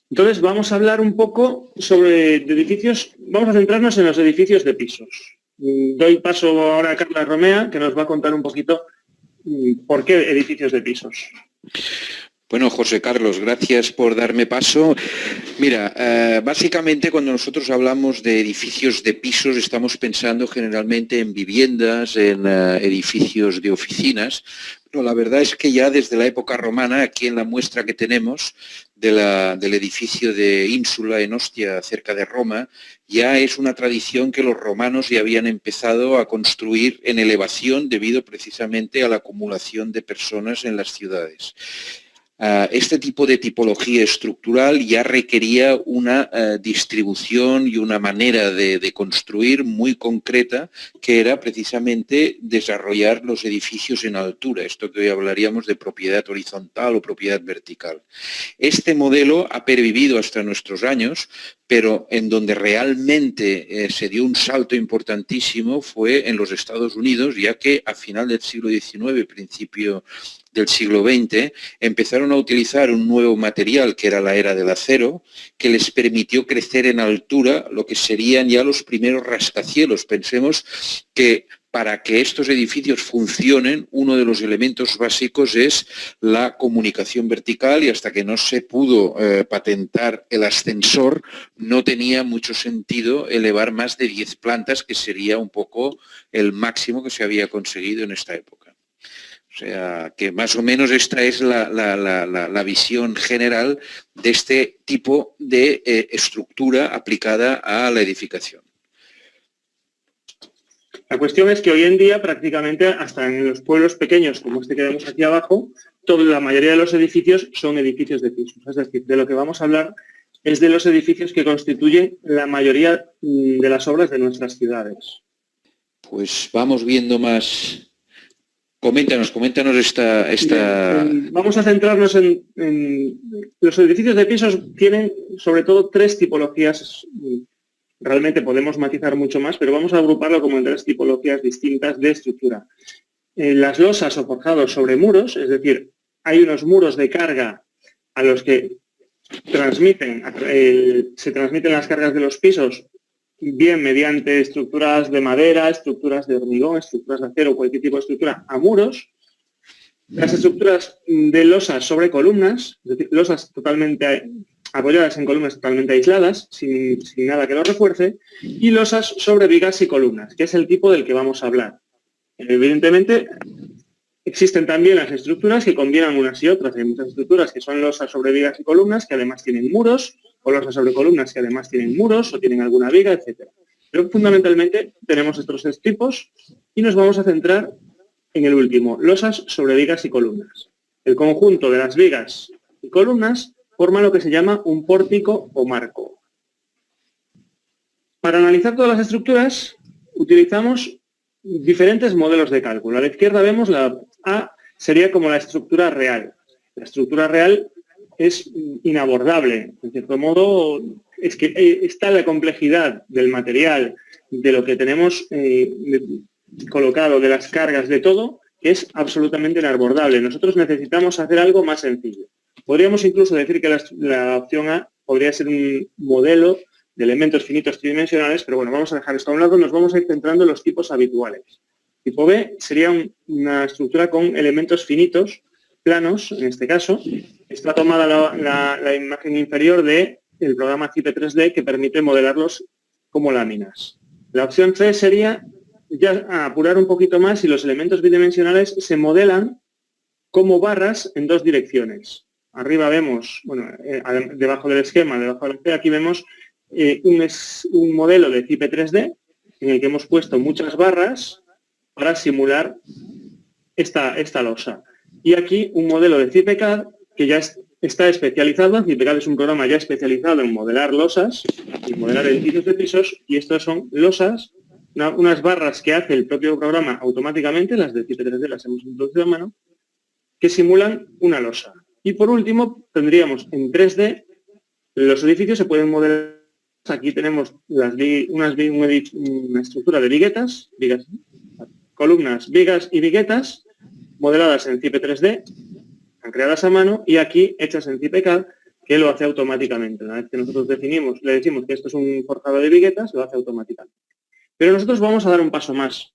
Entonces vamos a hablar un poco sobre edificios, vamos a centrarnos en los edificios de pisos. Doy paso ahora a Carla Romea, que nos va a contar un poquito por qué edificios de pisos. Bueno, José Carlos, gracias por darme paso. Mira, básicamente cuando nosotros hablamos de edificios de pisos estamos pensando generalmente en viviendas, en edificios de oficinas, pero la verdad es que ya desde la época romana, aquí en la muestra que tenemos del edificio de Ínsula en Ostia, cerca de Roma, ya es una tradición que los romanos ya habían empezado a construir en elevación debido precisamente a la acumulación de personas en las ciudades. Este tipo de tipología estructural ya requería una distribución y una manera de construir muy concreta, que era precisamente desarrollar los edificios en altura, esto que hoy hablaríamos de propiedad horizontal o propiedad vertical. Este modelo ha pervivido hasta nuestros años, pero en donde realmente se dio un salto importantísimo fue en los Estados Unidos, ya que a final del siglo XIX, principio del siglo XX, empezaron a utilizar un nuevo material que era la era del acero, que les permitió crecer en altura lo que serían ya los primeros rascacielos. Pensemos que para que estos edificios funcionen, uno de los elementos básicos es la comunicación vertical, y hasta que no se pudo patentar el ascensor, no tenía mucho sentido elevar más de 10 plantas, que sería un poco el máximo que se había conseguido en esta época. O sea, que más o menos esta es la visión general de este tipo de estructura aplicada a la edificación. La cuestión es que hoy en día prácticamente hasta en los pueblos pequeños, como este que vemos aquí abajo, la mayoría de los edificios son edificios de pisos. Es decir, de lo que vamos a hablar es de los edificios que constituyen la mayoría de las obras de nuestras ciudades. Pues vamos viendo más. Coméntanos esta... Bien, vamos a centrarnos en los edificios de pisos. Tienen sobre todo tres tipologías. Realmente podemos matizar mucho más, pero vamos a agruparlo como en tres tipologías distintas de estructura. Las losas o forjados sobre muros, es decir, hay unos muros de carga a los que se transmiten las cargas de los pisos, bien mediante estructuras de madera, estructuras de hormigón, estructuras de acero, cualquier tipo de estructura, a muros. Las estructuras de losas sobre columnas, es decir, losas totalmente apoyadas en columnas totalmente aisladas, sin nada que los refuerce, y losas sobre vigas y columnas, que es el tipo del que vamos a hablar. Evidentemente, existen también las estructuras que combinan unas y otras. Hay muchas estructuras que son losas sobre vigas y columnas, que además tienen muros, o losas sobre columnas que además tienen muros, o tienen alguna viga, etc. Pero fundamentalmente tenemos estos tres tipos y nos vamos a centrar en el último, losas sobre vigas y columnas. El conjunto de las vigas y columnas forma lo que se llama un pórtico o marco. Para analizar todas las estructuras utilizamos diferentes modelos de cálculo. A la izquierda vemos la A, sería como la estructura real. La estructura real es inabordable. En cierto modo, es que está la complejidad del material, de lo que tenemos colocado, de las cargas, de todo, que es absolutamente inabordable. Nosotros necesitamos hacer algo más sencillo. Podríamos incluso decir que la opción A podría ser un modelo de elementos finitos tridimensionales, pero bueno, vamos a dejar esto a un lado, nos vamos a ir centrando en los tipos habituales. Tipo B sería una estructura con elementos finitos, planos, en este caso. Está tomada la imagen inferior del programa CIPE 3D, que permite modelarlos como láminas. La opción C sería ya apurar un poquito más, y los elementos bidimensionales se modelan como barras en dos direcciones. Arriba vemos, bueno, debajo del esquema, debajo del C, aquí vemos un modelo de CIPE 3D en el que hemos puesto muchas barras para simular esta losa. Y aquí un modelo de CIPE-CAD que ya está especializado. CIPE-CAD es un programa ya especializado en modelar losas y modelar edificios de pisos, y estas son losas, unas barras que hace el propio programa automáticamente, las de CIPE 3D las hemos introducido a mano, que simulan una losa. Y por último, tendríamos en 3D, los edificios se pueden modelar. Aquí tenemos una estructura de vigas, columnas, vigas y viguetas, modeladas en CIPE 3D, creadas a mano, y aquí hechas en CIPE-CAD, que lo hace automáticamente. Una vez que nosotros le decimos que esto es un forjado de viguetas, lo hace automáticamente. Pero nosotros vamos a dar un paso más.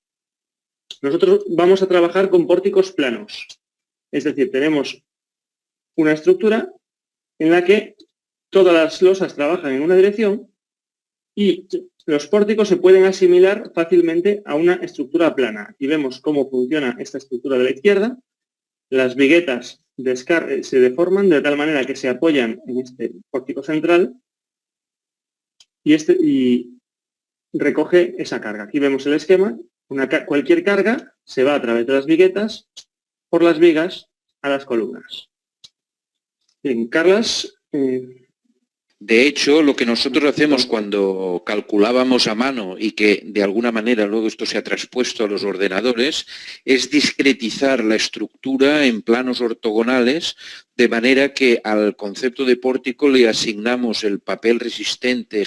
Nosotros vamos a trabajar con pórticos planos. Es decir, tenemos una estructura en la que todas las losas trabajan en una dirección y los pórticos se pueden asimilar fácilmente a una estructura plana. Aquí vemos cómo funciona esta estructura de la izquierda. Las viguetas se deforman de tal manera que se apoyan en este pórtico central y recoge esa carga. Aquí vemos el esquema. Cualquier carga se va a través de las viguetas por las vigas a las columnas. Bien, Carlas. De hecho, lo que nosotros hacemos cuando calculábamos a mano y que de alguna manera luego esto se ha traspuesto a los ordenadores, es discretizar la estructura en planos ortogonales, de manera que al concepto de pórtico le asignamos el papel resistente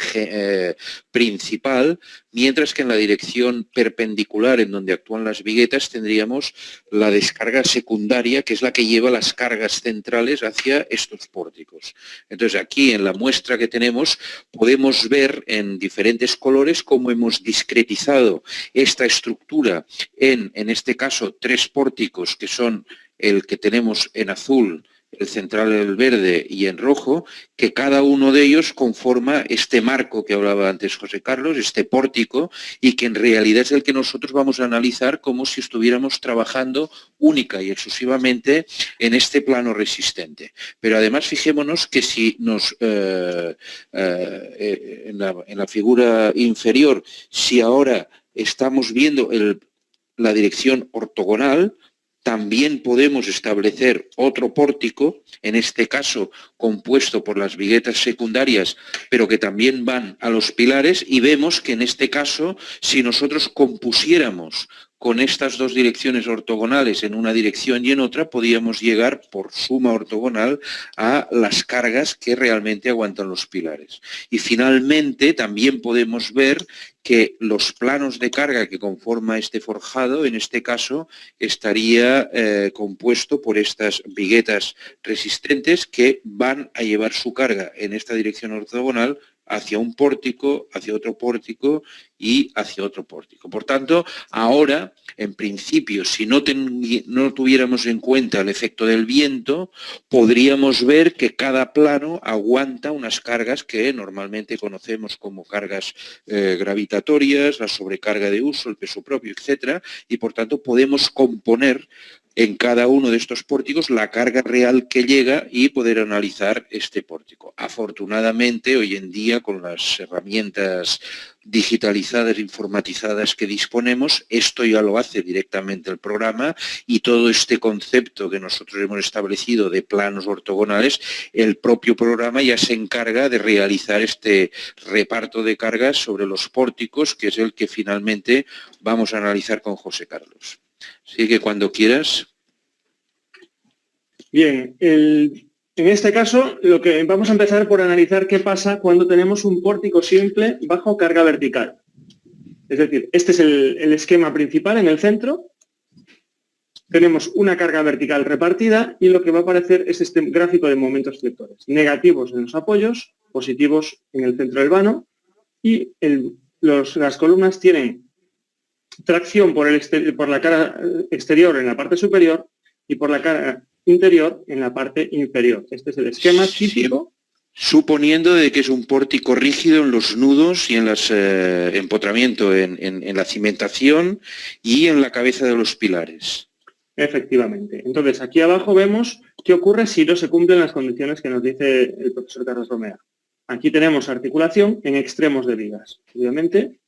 principal, mientras que en la dirección perpendicular en donde actúan las viguetas tendríamos la descarga secundaria, que es la que lleva las cargas centrales hacia estos pórticos. Entonces aquí en la muestra que tenemos podemos ver en diferentes colores cómo hemos discretizado esta estructura en este caso 3 pórticos, que son el que tenemos en azul, el central, el verde y en rojo, que cada uno de ellos conforma este marco que hablaba antes José Carlos, este pórtico, y que en realidad es el que nosotros vamos a analizar como si estuviéramos trabajando única y exclusivamente en este plano resistente. Pero además fijémonos que si nos en la figura inferior, si ahora estamos viendo la dirección ortogonal, también podemos establecer otro pórtico, en este caso compuesto por las viguetas secundarias, pero que también van a los pilares, y vemos que en este caso, si nosotros compusiéramos con estas 2 direcciones ortogonales en una dirección y en otra, podíamos llegar por suma ortogonal a las cargas que realmente aguantan los pilares. Y finalmente también podemos ver que los planos de carga que conforma este forjado, en este caso, estaría compuesto por estas viguetas resistentes que van a llevar su carga en esta dirección ortogonal hacia un pórtico, hacia otro pórtico y hacia otro pórtico. Por tanto, ahora, en principio, si no tuviéramos en cuenta el efecto del viento, podríamos ver que cada plano aguanta unas cargas que normalmente conocemos como cargas gravitatorias, la sobrecarga de uso, el peso propio, etcétera, y por tanto podemos componer en cada uno de estos pórticos la carga real que llega y poder analizar este pórtico. Afortunadamente, hoy en día, con las herramientas digitalizadas, informatizadas que disponemos, esto ya lo hace directamente el programa, y todo este concepto que nosotros hemos establecido de planos ortogonales, el propio programa ya se encarga de realizar este reparto de cargas sobre los pórticos, que es el que finalmente vamos a analizar con José Carlos. Así que cuando quieras. Bien, en este caso vamos a empezar por analizar qué pasa cuando tenemos un pórtico simple bajo carga vertical. Es decir, este es el esquema principal en el centro. Tenemos una carga vertical repartida y lo que va a aparecer es este gráfico de momentos flectores. Negativos en los apoyos, positivos en el centro del vano, y las columnas tienen tracción por la cara exterior en la parte superior y por la cara interior en la parte inferior. Este es el esquema típico. Suponiendo de que es un pórtico rígido en los nudos y en los empotramiento, en la cimentación y en la cabeza de los pilares. Efectivamente. Entonces, aquí abajo vemos qué ocurre si no se cumplen las condiciones que nos dice el profesor Carlos Romea. Aquí tenemos articulación en extremos de vigas. Obviamente,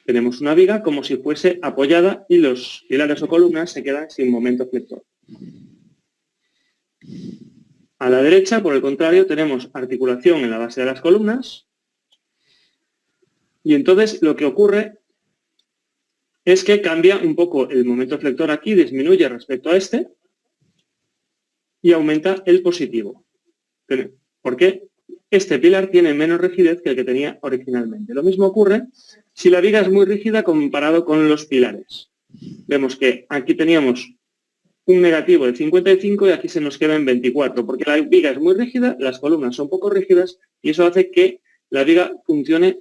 tenemos una viga como si fuese apoyada y los pilares o columnas se quedan sin momento flector. A la derecha, por el contrario, tenemos articulación en la base de las columnas y entonces lo que ocurre es que cambia un poco el momento flector aquí, disminuye respecto a este y aumenta el positivo. ¿Por qué? Este pilar tiene menos rigidez que el que tenía originalmente. Lo mismo ocurre si la viga es muy rígida comparado con los pilares. Vemos que aquí teníamos un negativo de 55 y aquí se nos queda en 24, porque la viga es muy rígida, las columnas son poco rígidas y eso hace que la viga funcione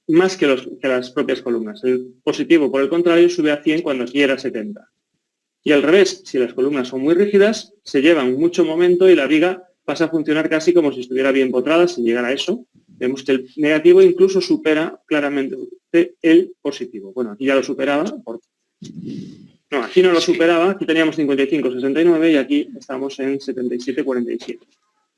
más que las propias columnas. El positivo, por el contrario, sube a 100 cuando aquí era 70. Y al revés, si las columnas son muy rígidas, se llevan mucho momento y la viga pasa a funcionar casi como si estuviera bien potrada, sin llegar a eso. Vemos que el negativo incluso supera claramente el positivo. Bueno, aquí ya lo superaba. No, aquí no lo superaba, aquí teníamos 55,69 y aquí estamos en 77,47.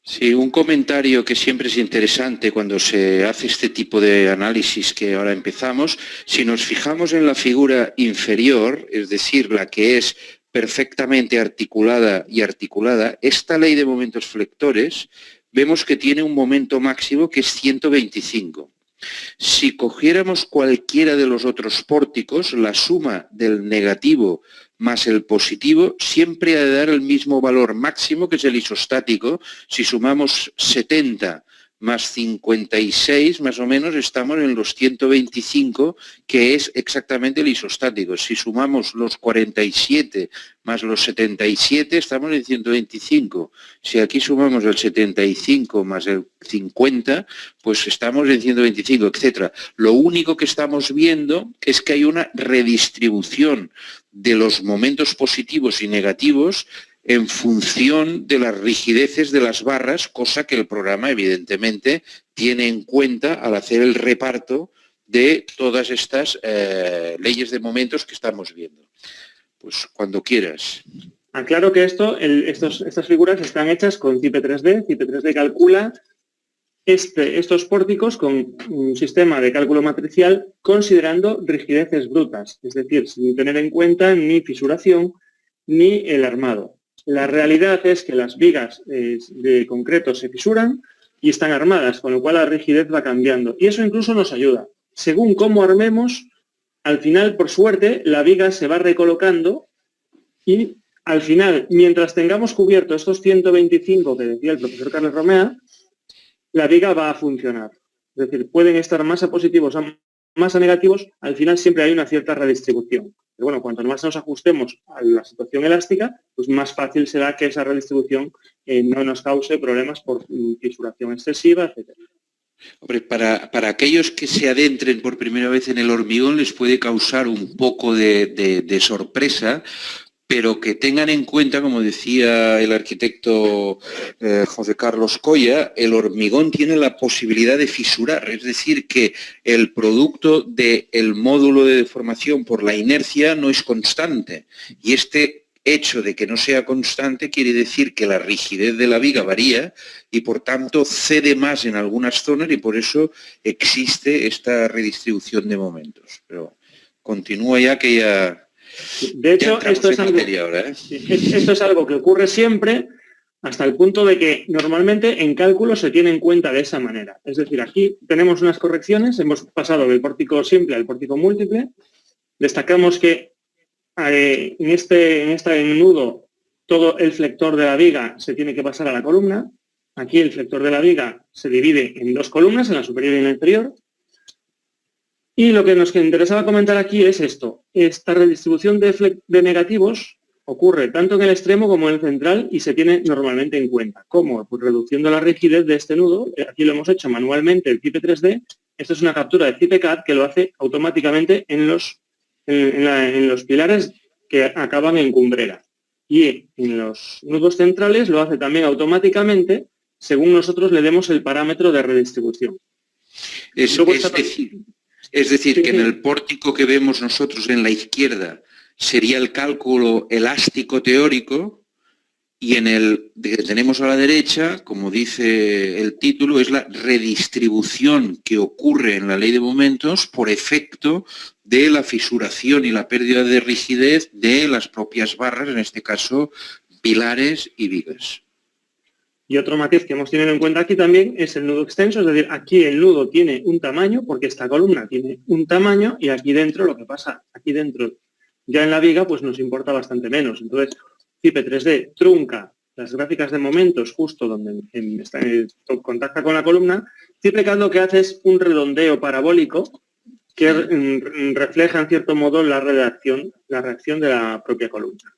Sí, un comentario que siempre es interesante cuando se hace este tipo de análisis que ahora empezamos, si nos fijamos en la figura inferior, es decir, la que es perfectamente articulada y articulada, esta ley de momentos flectores, vemos que tiene un momento máximo que es 125. Si cogiéramos cualquiera de los otros pórticos, la suma del negativo más el positivo siempre ha de dar el mismo valor máximo, que es el isostático. Si sumamos 70 más 56, más o menos, estamos en los 125, que es exactamente el isostático. Si sumamos los 47 más los 77, estamos en 125. Si aquí sumamos el 75 más el 50, pues estamos en 125, etc. Lo único que estamos viendo es que hay una redistribución de los momentos positivos y negativos en función de las rigideces de las barras, cosa que el programa evidentemente tiene en cuenta al hacer el reparto de todas estas leyes de momentos que estamos viendo. Pues cuando quieras. Aclaro que estas figuras están hechas con CIPE3D. CIPE3D calcula estos pórticos con un sistema de cálculo matricial considerando rigideces brutas, es decir, sin tener en cuenta ni fisuración ni el armado. La realidad es que las vigas de concreto se fisuran y están armadas, con lo cual la rigidez va cambiando. Y eso incluso nos ayuda. Según cómo armemos, al final, por suerte, la viga se va recolocando y al final, mientras tengamos cubierto estos 125 que decía el profesor Carles Romea, la viga va a funcionar. Es decir, pueden estar más a positivos, más a negativos, al final siempre hay una cierta redistribución. Pero bueno, cuanto más nos ajustemos a la situación elástica, pues más fácil será que esa redistribución no nos cause problemas por fisuración excesiva, etc. Hombre, para aquellos que se adentren por primera vez en el hormigón les puede causar un poco de sorpresa, pero que tengan en cuenta, como decía el arquitecto José Carlos Coya, el hormigón tiene la posibilidad de fisurar, es decir, que el producto del módulo de deformación por la inercia no es constante. Y este hecho de que no sea constante quiere decir que la rigidez de la viga varía y, por tanto, cede más en algunas zonas y por eso existe esta redistribución de momentos. Pero continúa ya que ya... De hecho, esto es algo que ocurre siempre hasta el punto de que normalmente en cálculo se tiene en cuenta de esa manera. Es decir, aquí tenemos unas correcciones, hemos pasado del pórtico simple al pórtico múltiple, destacamos que en este nudo todo el flector de la viga se tiene que pasar a la columna. Aquí el flector de la viga se divide en dos columnas, en la superior y en la inferior. Y lo que nos interesaba comentar aquí es esto. Esta redistribución de negativos ocurre tanto en el extremo como en el central y se tiene normalmente en cuenta. ¿Cómo? Pues reduciendo la rigidez de este nudo. Aquí lo hemos hecho manualmente el CIPE3D. Esto es una captura de CIPE-CAD que lo hace automáticamente en los pilares que acaban en cumbrera. Y en los nudos centrales lo hace también automáticamente según nosotros le demos el parámetro de redistribución. Es decir, que en el pórtico que vemos nosotros en la izquierda sería el cálculo elástico teórico y en el que tenemos a la derecha, como dice el título, es la redistribución que ocurre en la ley de momentos por efecto de la fisuración y la pérdida de rigidez de las propias barras, en este caso pilares y vigas. Y otro matiz que hemos tenido en cuenta aquí también es el nudo extenso, es decir, aquí el nudo tiene un tamaño, porque esta columna tiene un tamaño, y aquí dentro, lo que pasa aquí dentro, ya en la viga, pues nos importa bastante menos. Entonces, CIPE3D trunca las gráficas de momentos justo donde contacta con la columna. CIPE-CAD lo que hace es un redondeo parabólico que refleja en cierto modo la reacción de la propia columna.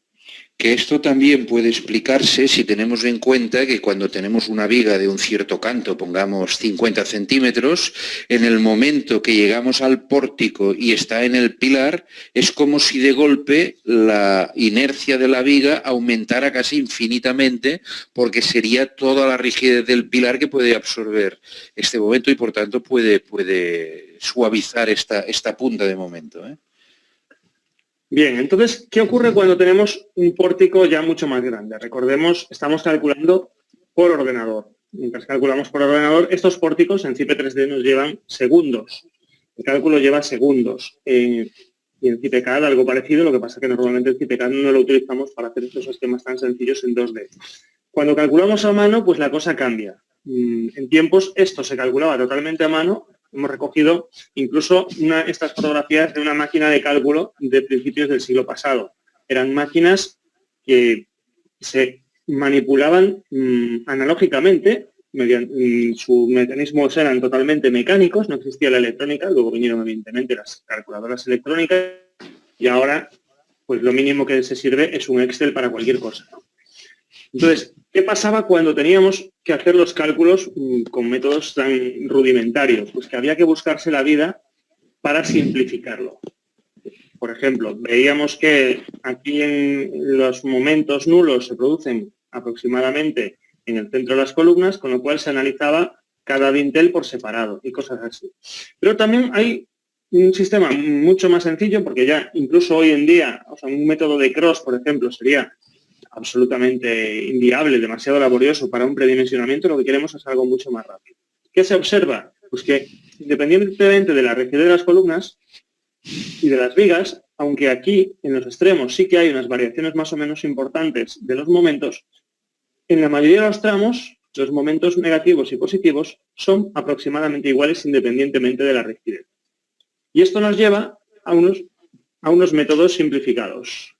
Que esto también puede explicarse si tenemos en cuenta que cuando tenemos una viga de un cierto canto, pongamos 50 centímetros, en el momento que llegamos al pórtico y está en el pilar, es como si de golpe la inercia de la viga aumentara casi infinitamente, porque sería toda la rigidez del pilar que puede absorber este momento y por tanto puede suavizar esta punta de momento, ¿eh? Bien, entonces, ¿qué ocurre cuando tenemos un pórtico ya mucho más grande? Recordemos, estamos calculando por ordenador. Mientras calculamos por ordenador, estos pórticos en CIPE 3D nos llevan segundos. El cálculo lleva segundos. Y en CIPECAD algo parecido, lo que pasa es que normalmente el CIPECAD no lo utilizamos para hacer estos esquemas tan sencillos en 2D. Cuando calculamos a mano, pues la cosa cambia. En tiempos esto se calculaba totalmente a mano. Hemos recogido incluso estas fotografías de una máquina de cálculo de principios del siglo pasado. Eran máquinas que se manipulaban analógicamente, sus mecanismos eran totalmente mecánicos, no existía la electrónica, luego vinieron evidentemente las calculadoras electrónicas y ahora pues lo mínimo que se sirve es un Excel para cualquier cosa. Entonces, ¿qué pasaba cuando teníamos que hacer los cálculos con métodos tan rudimentarios? Pues que había que buscarse la vida para simplificarlo. Por ejemplo, veíamos que aquí en los momentos nulos se producen aproximadamente en el centro de las columnas, con lo cual se analizaba cada dintel por separado y cosas así. Pero también hay un sistema mucho más sencillo, porque ya incluso hoy en día, o sea, un método de cross, por ejemplo, sería absolutamente inviable, demasiado laborioso para un predimensionamiento. Lo que queremos es algo mucho más rápido. ¿Qué se observa? Pues que independientemente de la rigidez de las columnas y de las vigas, aunque aquí en los extremos sí que hay unas variaciones más o menos importantes de los momentos, en la mayoría de los tramos los momentos negativos y positivos son aproximadamente iguales independientemente de la rigidez. Y esto nos lleva a unos métodos simplificados.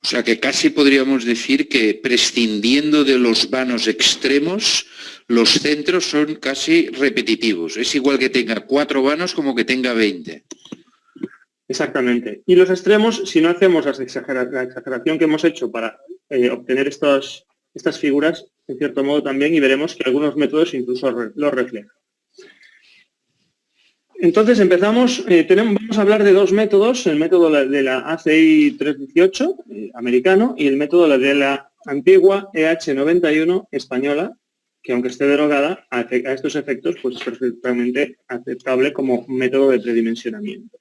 O sea que casi podríamos decir que prescindiendo de los vanos extremos, los centros son casi repetitivos. Es igual que tenga 4 vanos como que tenga 20. Exactamente. Y los extremos, si no hacemos la exageración que hemos hecho para obtener estas figuras, en cierto modo también, y veremos que algunos métodos incluso los reflejan. Entonces empezamos, vamos a hablar de dos métodos, el método de la ACI 318 americano y el método de la antigua EH91 española, que aunque esté derogada, a estos efectos pues es perfectamente aceptable como método de predimensionamiento.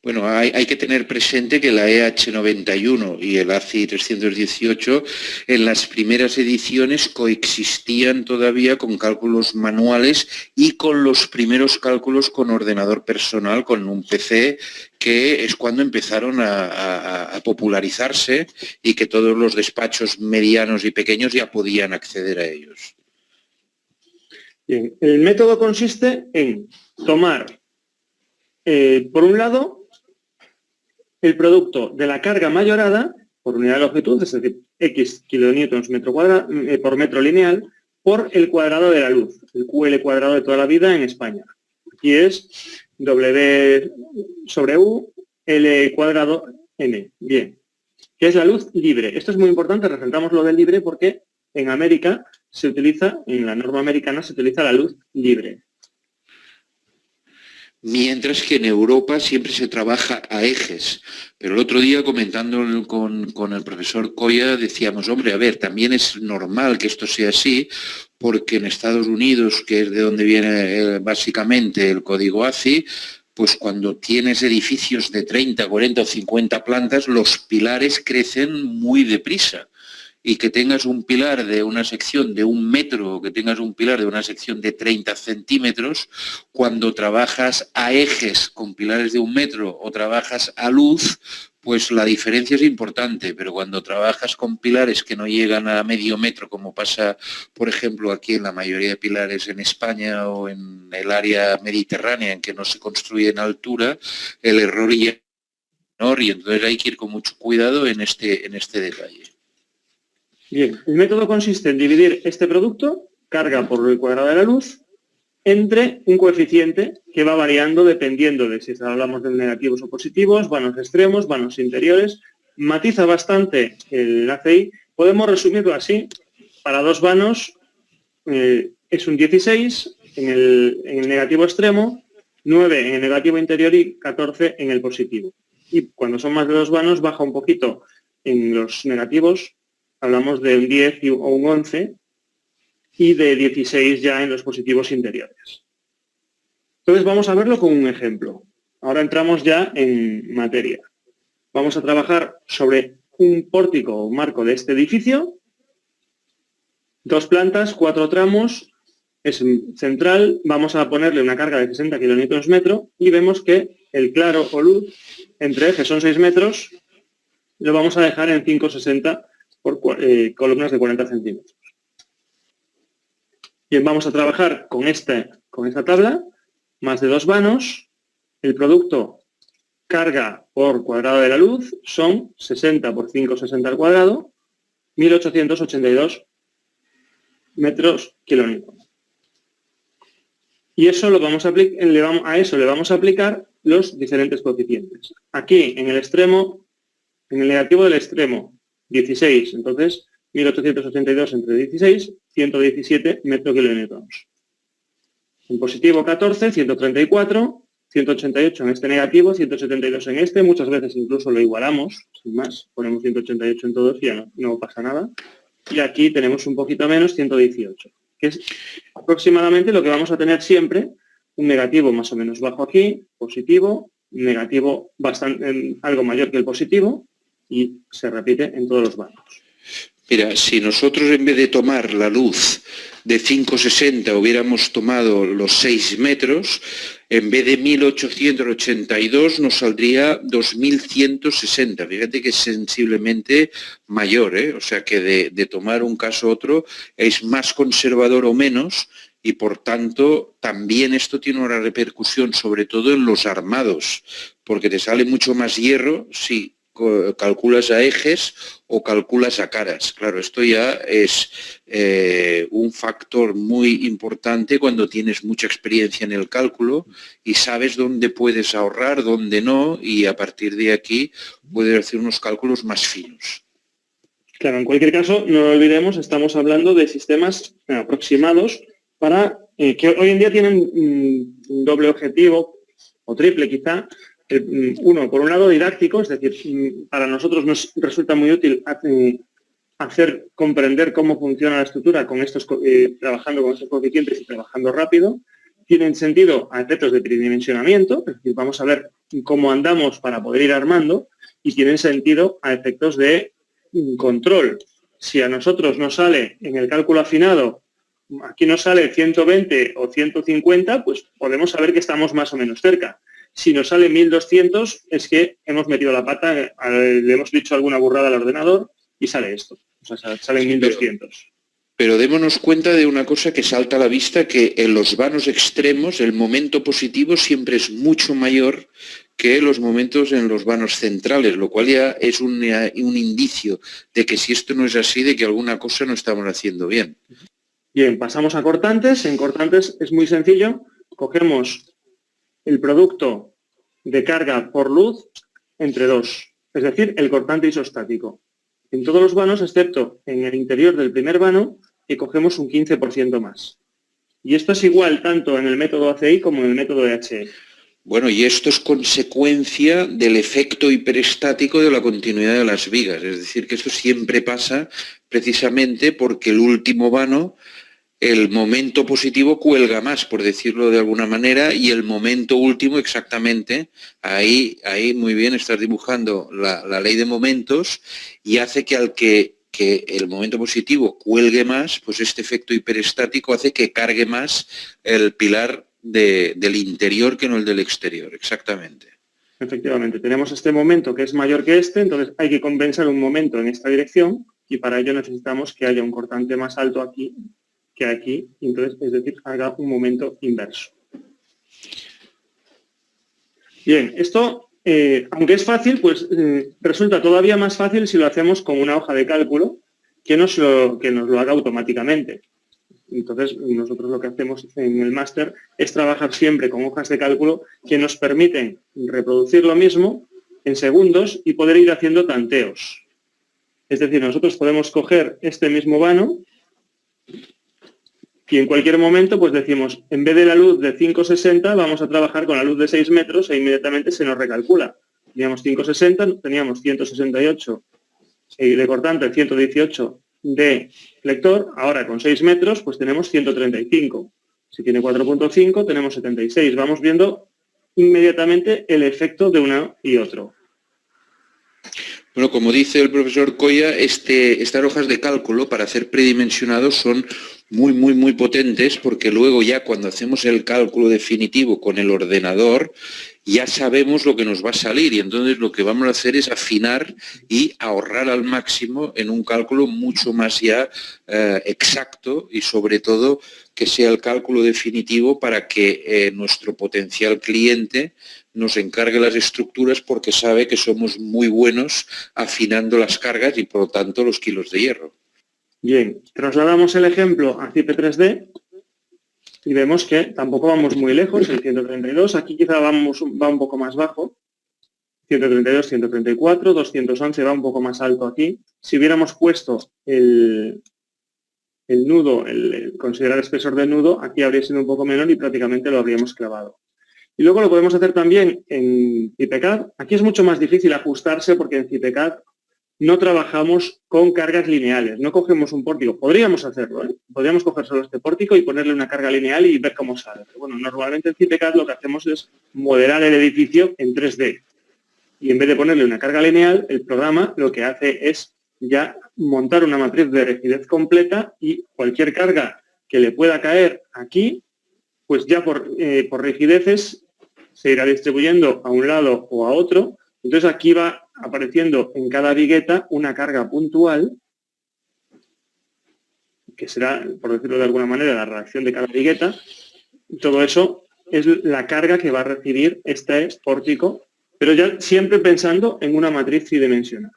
Bueno, hay que tener presente que la EH91 y el ACI 318 en las primeras ediciones coexistían todavía con cálculos manuales y con los primeros cálculos con ordenador personal, con un PC, que es cuando empezaron a popularizarse y que todos los despachos medianos y pequeños ya podían acceder a ellos. Bien, el método consiste en tomar por un lado, el producto de la carga mayorada por unidad de longitud, es decir, X kilonewtons por metro lineal, por el cuadrado de la luz, el QL cuadrado de toda la vida en España. Aquí es W sobre U, L cuadrado N. Bien. ¿Qué es la luz libre? Esto es muy importante, resaltamos lo del libre porque en América se utiliza, en la norma americana se utiliza la luz libre. Mientras que en Europa siempre se trabaja a ejes. Pero el otro día, comentando con el profesor Coya, decíamos, hombre, a ver, también es normal que esto sea así, porque en Estados Unidos, que es de donde viene básicamente el código ACI, pues cuando tienes edificios de 30, 40 o 50 plantas, los pilares crecen muy deprisa. Y que tengas un pilar de una sección de 1 metro o que tengas un pilar de una sección de 30 centímetros, cuando trabajas a ejes con pilares de 1 metro o trabajas a luz, pues la diferencia es importante, pero cuando trabajas con pilares que no llegan a medio metro, como pasa, por ejemplo, aquí en la mayoría de pilares en España o en el área mediterránea en que no se construye en altura, el error ya es menor y entonces hay que ir con mucho cuidado en este detalle. Bien, el método consiste en dividir este producto, carga por el cuadrado de la luz, entre un coeficiente que va variando dependiendo de si hablamos de negativos o positivos, vanos extremos, vanos interiores, matiza bastante el ACI, podemos resumirlo así. Para dos vanos es un 16 en el negativo extremo, 9 en el negativo interior y 14 en el positivo. Y cuando son más de dos vanos baja un poquito en los negativos, hablamos de un 10 o un 11, y de 16 ya en los positivos interiores. Entonces vamos a verlo con un ejemplo. Ahora entramos ya en materia. Vamos a trabajar sobre un pórtico o marco de este edificio, 2 plantas, 4 tramos, es central, vamos a ponerle una carga de 60 kN/m y vemos que el claro o luz entre ejes son 6 metros, lo vamos a dejar en 5,60 por columnas de 40 centímetros. Bien, vamos a trabajar con esta tabla, más de 2 vanos, el producto carga por cuadrado de la luz son 60 por 5,60 al cuadrado, 1882 metros kilómetros. Y eso a eso le vamos a aplicar los diferentes coeficientes. Aquí, en el extremo, en el negativo del extremo, 16, entonces 1882 entre 16, 117 metros kilómetros. En positivo 14, 134, 188 en este negativo, 172 en este, muchas veces incluso lo igualamos, sin más, ponemos 188 en todos y ya no pasa nada. Y aquí tenemos un poquito menos, 118, que es aproximadamente lo que vamos a tener siempre, un negativo más o menos bajo aquí, positivo, negativo bastante, algo mayor que el positivo, y se repite en todos los vanos. Mira, si nosotros en vez de tomar la luz de 5,60 hubiéramos tomado los 6 metros, en vez de 1882 nos saldría 2160. Fíjate que es sensiblemente mayor, ¿eh? O sea que de tomar un caso u otro es más conservador o menos, y por tanto también esto tiene una repercusión sobre todo en los armados, porque te sale mucho más hierro si calculas a ejes o calculas a caras. Claro, esto ya es un factor muy importante cuando tienes mucha experiencia en el cálculo y sabes dónde puedes ahorrar, dónde no, y a partir de aquí puedes hacer unos cálculos más finos. Claro, en cualquier caso, no lo olvidemos, estamos hablando de sistemas aproximados para que hoy en día tienen un doble objetivo, o triple quizá. Uno, por un lado, didáctico, es decir, para nosotros nos resulta muy útil hacer comprender cómo funciona la estructura con trabajando con estos coeficientes y trabajando rápido. Tienen sentido a efectos de tridimensionamiento, es decir, vamos a ver cómo andamos para poder ir armando, y tienen sentido a efectos de control. Si a nosotros nos sale en el cálculo afinado, aquí nos sale 120 o 150, pues podemos saber que estamos más o menos cerca. Si nos sale 1200, es que hemos metido la pata, le hemos dicho alguna burrada al ordenador y sale esto. O sea, salen 1200. Pero démonos cuenta de una cosa que salta a la vista, que en los vanos extremos el momento positivo siempre es mucho mayor que los momentos en los vanos centrales, lo cual ya es un indicio de que si esto no es así, de que alguna cosa no estamos haciendo bien. Bien, pasamos a cortantes. En cortantes es muy sencillo. Cogemos el producto de carga por luz entre 2, es decir, el cortante isostático. En todos los vanos, excepto en el interior del primer vano, que cogemos un 15% más. Y esto es igual tanto en el método ACI como en el método EHE. Bueno, y esto es consecuencia del efecto hiperestático de la continuidad de las vigas. Es decir, que esto siempre pasa precisamente porque el último vano, el momento positivo cuelga más, por decirlo de alguna manera, y el momento último exactamente, ahí muy bien estás dibujando la ley de momentos, y hace que al que el momento positivo cuelgue más, pues este efecto hiperestático hace que cargue más el pilar del interior que no el del exterior, exactamente. Efectivamente, tenemos este momento que es mayor que este, entonces hay que compensar un momento en esta dirección, y para ello necesitamos que haya un cortante más alto aquí que aquí, entonces, es decir, haga un momento inverso. Bien, esto, aunque es fácil, pues resulta todavía más fácil si lo hacemos con una hoja de cálculo que nos lo haga automáticamente. Entonces, nosotros lo que hacemos en el máster es trabajar siempre con hojas de cálculo que nos permiten reproducir lo mismo, en segundos y poder ir haciendo tanteos. Es decir, nosotros podemos coger este mismo vano y en cualquier momento pues decimos, en vez de la luz de 560 vamos a trabajar con la luz de 6 metros e inmediatamente se nos recalcula. Teníamos 560, teníamos 168 de cortante, 118 de flector, ahora con 6 metros pues tenemos 135. Si tiene 4.5 tenemos 76. Vamos viendo inmediatamente el efecto de uno y otro. Bueno, como dice el profesor Coya, estas hojas de cálculo para hacer predimensionados son muy potentes, porque luego ya cuando hacemos el cálculo definitivo con el ordenador ya sabemos lo que nos va a salir y entonces lo que vamos a hacer es afinar y ahorrar al máximo en un cálculo mucho más ya exacto y sobre todo que sea el cálculo definitivo para que nuestro potencial cliente nos encargue las estructuras porque sabe que somos muy buenos afinando las cargas y por lo tanto los kilos de hierro. Bien, trasladamos el ejemplo a CIPE 3D y vemos que tampoco vamos muy lejos, el 132, aquí quizá va un poco más bajo, 132, 134, 211 va un poco más alto aquí. Si hubiéramos puesto el nudo, considerar espesor del nudo, aquí habría sido un poco menor y prácticamente lo habríamos clavado. Y luego lo podemos hacer también en CIPECAD. Aquí es mucho más difícil ajustarse porque en CIPECAD no trabajamos con cargas lineales, no cogemos un pórtico. Podríamos hacerlo, ¿eh? Podríamos coger solo este pórtico y ponerle una carga lineal y ver cómo sale. Pero bueno, normalmente en CIPECAD lo que hacemos es modelar el edificio en 3D. Y en vez de ponerle una carga lineal, el programa lo que hace es ya montar una matriz de rigidez completa y cualquier carga que le pueda caer aquí, pues ya por rigideces se irá distribuyendo a un lado o a otro. Entonces aquí va apareciendo en cada vigueta una carga puntual, que será, por decirlo de alguna manera, la reacción de cada vigueta. Todo eso es la carga que va a recibir este pórtico, pero ya siempre pensando en una matriz tridimensional.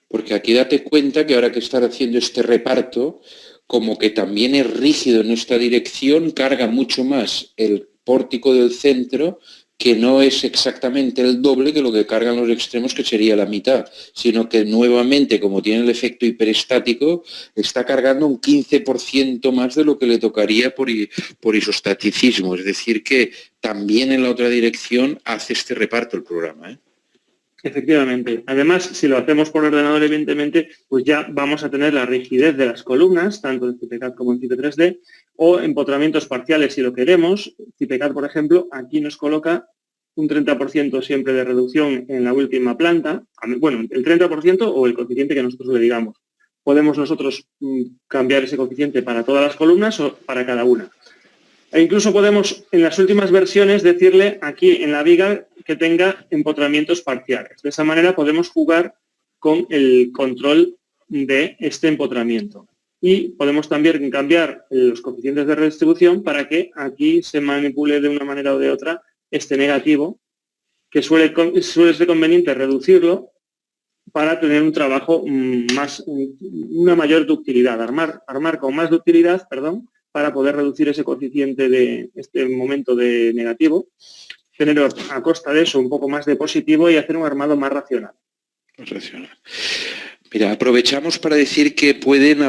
Porque aquí date cuenta que ahora que están haciendo este reparto, como que también es rígido en esta dirección, carga mucho más el pórtico del centro, que no es exactamente el doble que lo que cargan los extremos, que sería la mitad, sino que nuevamente, como tiene el efecto hiperestático, está cargando un 15% más de lo que le tocaría por isostaticismo. Es decir, que también en la otra dirección hace este reparto el programa, ¿eh? Efectivamente. Además, si lo hacemos por ordenador, evidentemente, pues ya vamos a tener la rigidez de las columnas, tanto en CIPECAD como en CIPE 3D, o empotramientos parciales si lo queremos. CIPECAD, por ejemplo, aquí nos coloca un 30% siempre de reducción en la última planta. Bueno, el 30% o el coeficiente que nosotros le digamos. Podemos nosotros cambiar ese coeficiente para todas las columnas o para cada una. E incluso podemos, en las últimas versiones, decirle aquí en la viga que tenga empotramientos parciales. De esa manera podemos jugar con el control de este empotramiento. Y podemos también cambiar los coeficientes de redistribución para que aquí se manipule de una manera o de otra este negativo, que suele ser conveniente reducirlo para tener un trabajo una mayor ductilidad, armar con más ductilidad, para poder reducir ese coeficiente de este momento de negativo, tener a costa de eso un poco más de positivo y hacer un armado más racional. Mira, aprovechamos para decir que pueden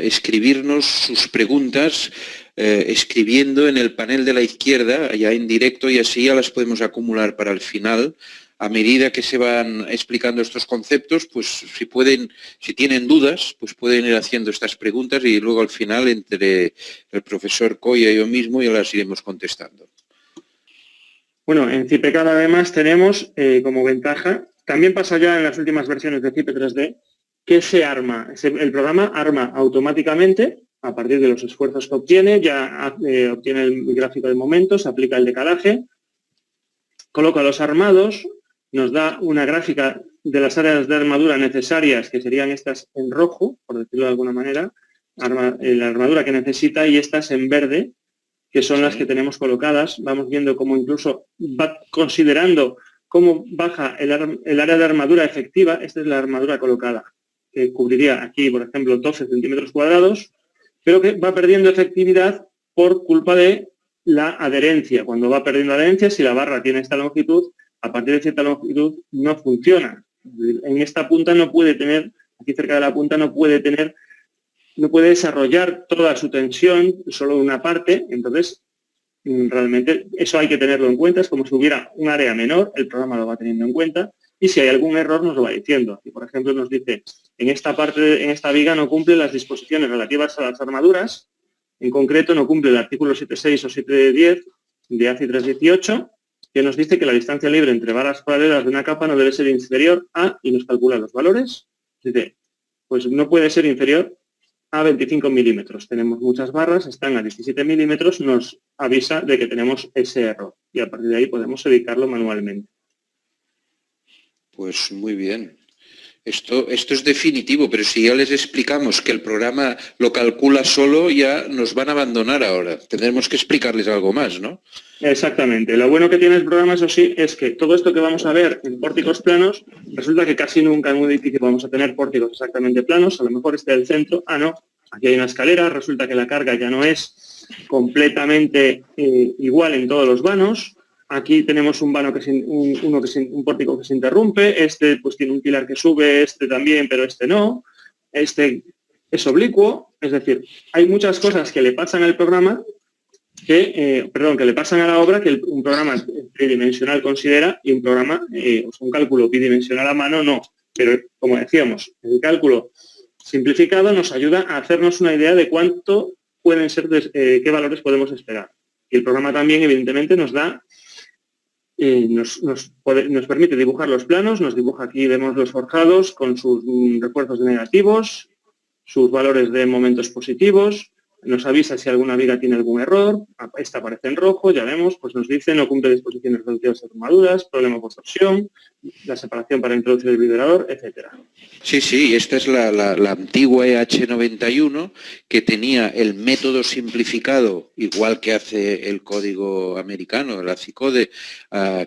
escribirnos sus preguntas escribiendo en el panel de la izquierda, allá en directo, y así ya las podemos acumular para el final. A medida que se van explicando estos conceptos, pues si tienen dudas, pues pueden ir haciendo estas preguntas y luego al final, entre el profesor Coya y yo mismo, ya las iremos contestando. Bueno, en CIPECAD además tenemos como ventaja, también pasa ya en las últimas versiones de CIPE 3D, que se arma, el programa arma automáticamente, a partir de los esfuerzos que obtiene, ya obtiene el gráfico de momentos, aplica el decalaje, coloca los armados, nos da una gráfica de las áreas de armadura necesarias, que serían estas en rojo, por decirlo de alguna manera, la armadura que necesita, y estas en verde, que son las que tenemos colocadas. Vamos viendo cómo incluso va considerando cómo baja el área de armadura efectiva. Esta es la armadura colocada, que cubriría aquí, por ejemplo, 12 centímetros cuadrados, pero que va perdiendo efectividad por culpa de la adherencia. Cuando va perdiendo adherencia, si la barra tiene esta longitud, a partir de cierta longitud no funciona. En esta punta no puede tener, aquí cerca de la punta no puede desarrollar toda su tensión, solo una parte. Entonces realmente eso hay que tenerlo en cuenta. Es como si hubiera un área menor, el programa lo va teniendo en cuenta, y si hay algún error nos lo va diciendo. Y por ejemplo nos dice, en esta viga no cumple las disposiciones relativas a las armaduras, en concreto no cumple el artículo 7.6 o 7.10 de ACI 318, que nos dice que la distancia libre entre varas paralelas de una capa no debe ser inferior a, y nos calcula los valores, dice, pues no puede ser inferior a 25 milímetros. Tenemos muchas barras, están a 17 milímetros, nos avisa de que tenemos ese error y a partir de ahí podemos editarlo manualmente. Pues muy bien. Esto es definitivo, pero si ya les explicamos que el programa lo calcula solo, ya nos van a abandonar ahora. Tendremos que explicarles algo más, ¿no? Exactamente. Lo bueno que tiene el programa, eso sí, es que todo esto que vamos a ver en pórticos planos, resulta que casi nunca en un edificio vamos a tener pórticos exactamente planos. A lo mejor este del centro, no, aquí hay una escalera, resulta que la carga ya no es completamente igual en todos los vanos. Aquí tenemos un vano un pórtico que se interrumpe, este pues tiene un pilar que sube, este también, pero este no, este es oblicuo, es decir, hay muchas cosas que le pasan al programa, que le pasan a la obra que un programa tridimensional considera y un programa, un cálculo bidimensional a mano no, pero como decíamos, el cálculo simplificado nos ayuda a hacernos una idea de cuánto pueden ser, qué valores podemos esperar. Y el programa también, evidentemente, nos da nos permite dibujar los planos, nos dibuja aquí, vemos los forjados con sus refuerzos de negativos, sus valores de momentos positivos, nos avisa si alguna viga tiene algún error, esta aparece en rojo, ya vemos, pues nos dice no cumple disposiciones relativas a armaduras, problema por torsión, la separación para introducir el vibrador, etcétera. Sí, esta es la antigua EH91 que tenía el método simplificado, igual que hace el código americano, el ACI-Code,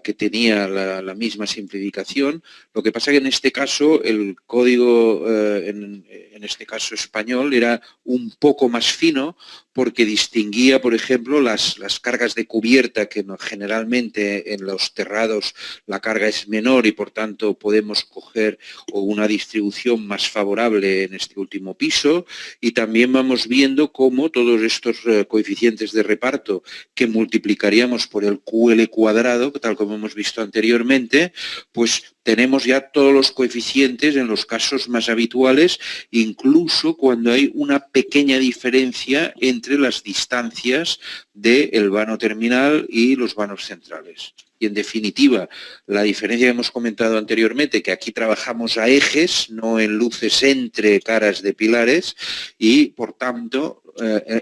que tenía la misma simplificación. Lo que pasa que en este caso el código, en este caso español, era un poco más fino porque distinguía, por ejemplo, las cargas de cubierta, que generalmente en los terrados la carga es menor y por tanto podemos coger una distribución más favorable en este último piso, y también vamos viendo cómo todos estos coeficientes de reparto que multiplicaríamos por el QL cuadrado, tal como hemos visto anteriormente, pues tenemos ya todos los coeficientes en los casos más habituales, incluso cuando hay una pequeña diferencia entre las distancias del vano terminal y los vanos centrales. Y en definitiva, la diferencia que hemos comentado anteriormente, que aquí trabajamos a ejes, no en luces entre caras de pilares, y por tanto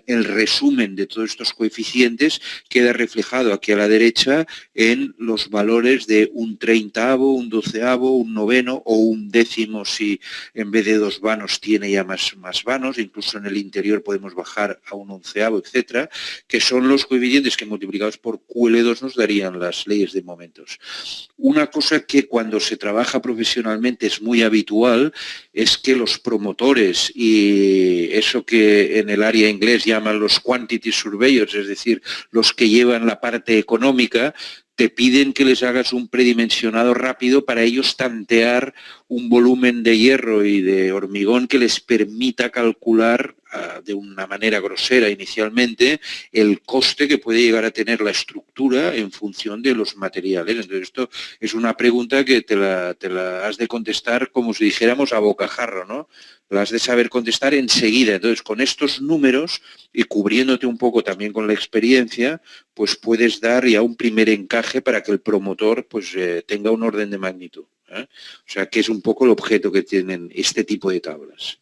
el resumen de todos estos coeficientes queda reflejado aquí a la derecha en los valores de un 30avo, un 12avo, un 9º o un 10º si en vez de 2 vanos tiene ya más vanos, incluso en el interior podemos bajar a un 11avo, etcétera, que son los coeficientes que multiplicados por QL2 nos darían las leyes de momentos. Una cosa que cuando se trabaja profesionalmente es muy habitual es que los promotores y eso que en el área inglés llaman los quantity surveyors, es decir, los que llevan la parte económica, te piden que les hagas un predimensionado rápido para ellos tantear un volumen de hierro y de hormigón que les permita calcular de una manera grosera inicialmente el coste que puede llegar a tener la estructura en función de los materiales. Entonces esto es una pregunta que te la has de contestar como si dijéramos a bocajarro, ¿no? La has de saber contestar enseguida. Entonces con estos números y cubriéndote un poco también con la experiencia, pues puedes dar ya un primer encaje para que el promotor pues tenga un orden de magnitud. O sea, que es un poco el objeto que tienen este tipo de tablas.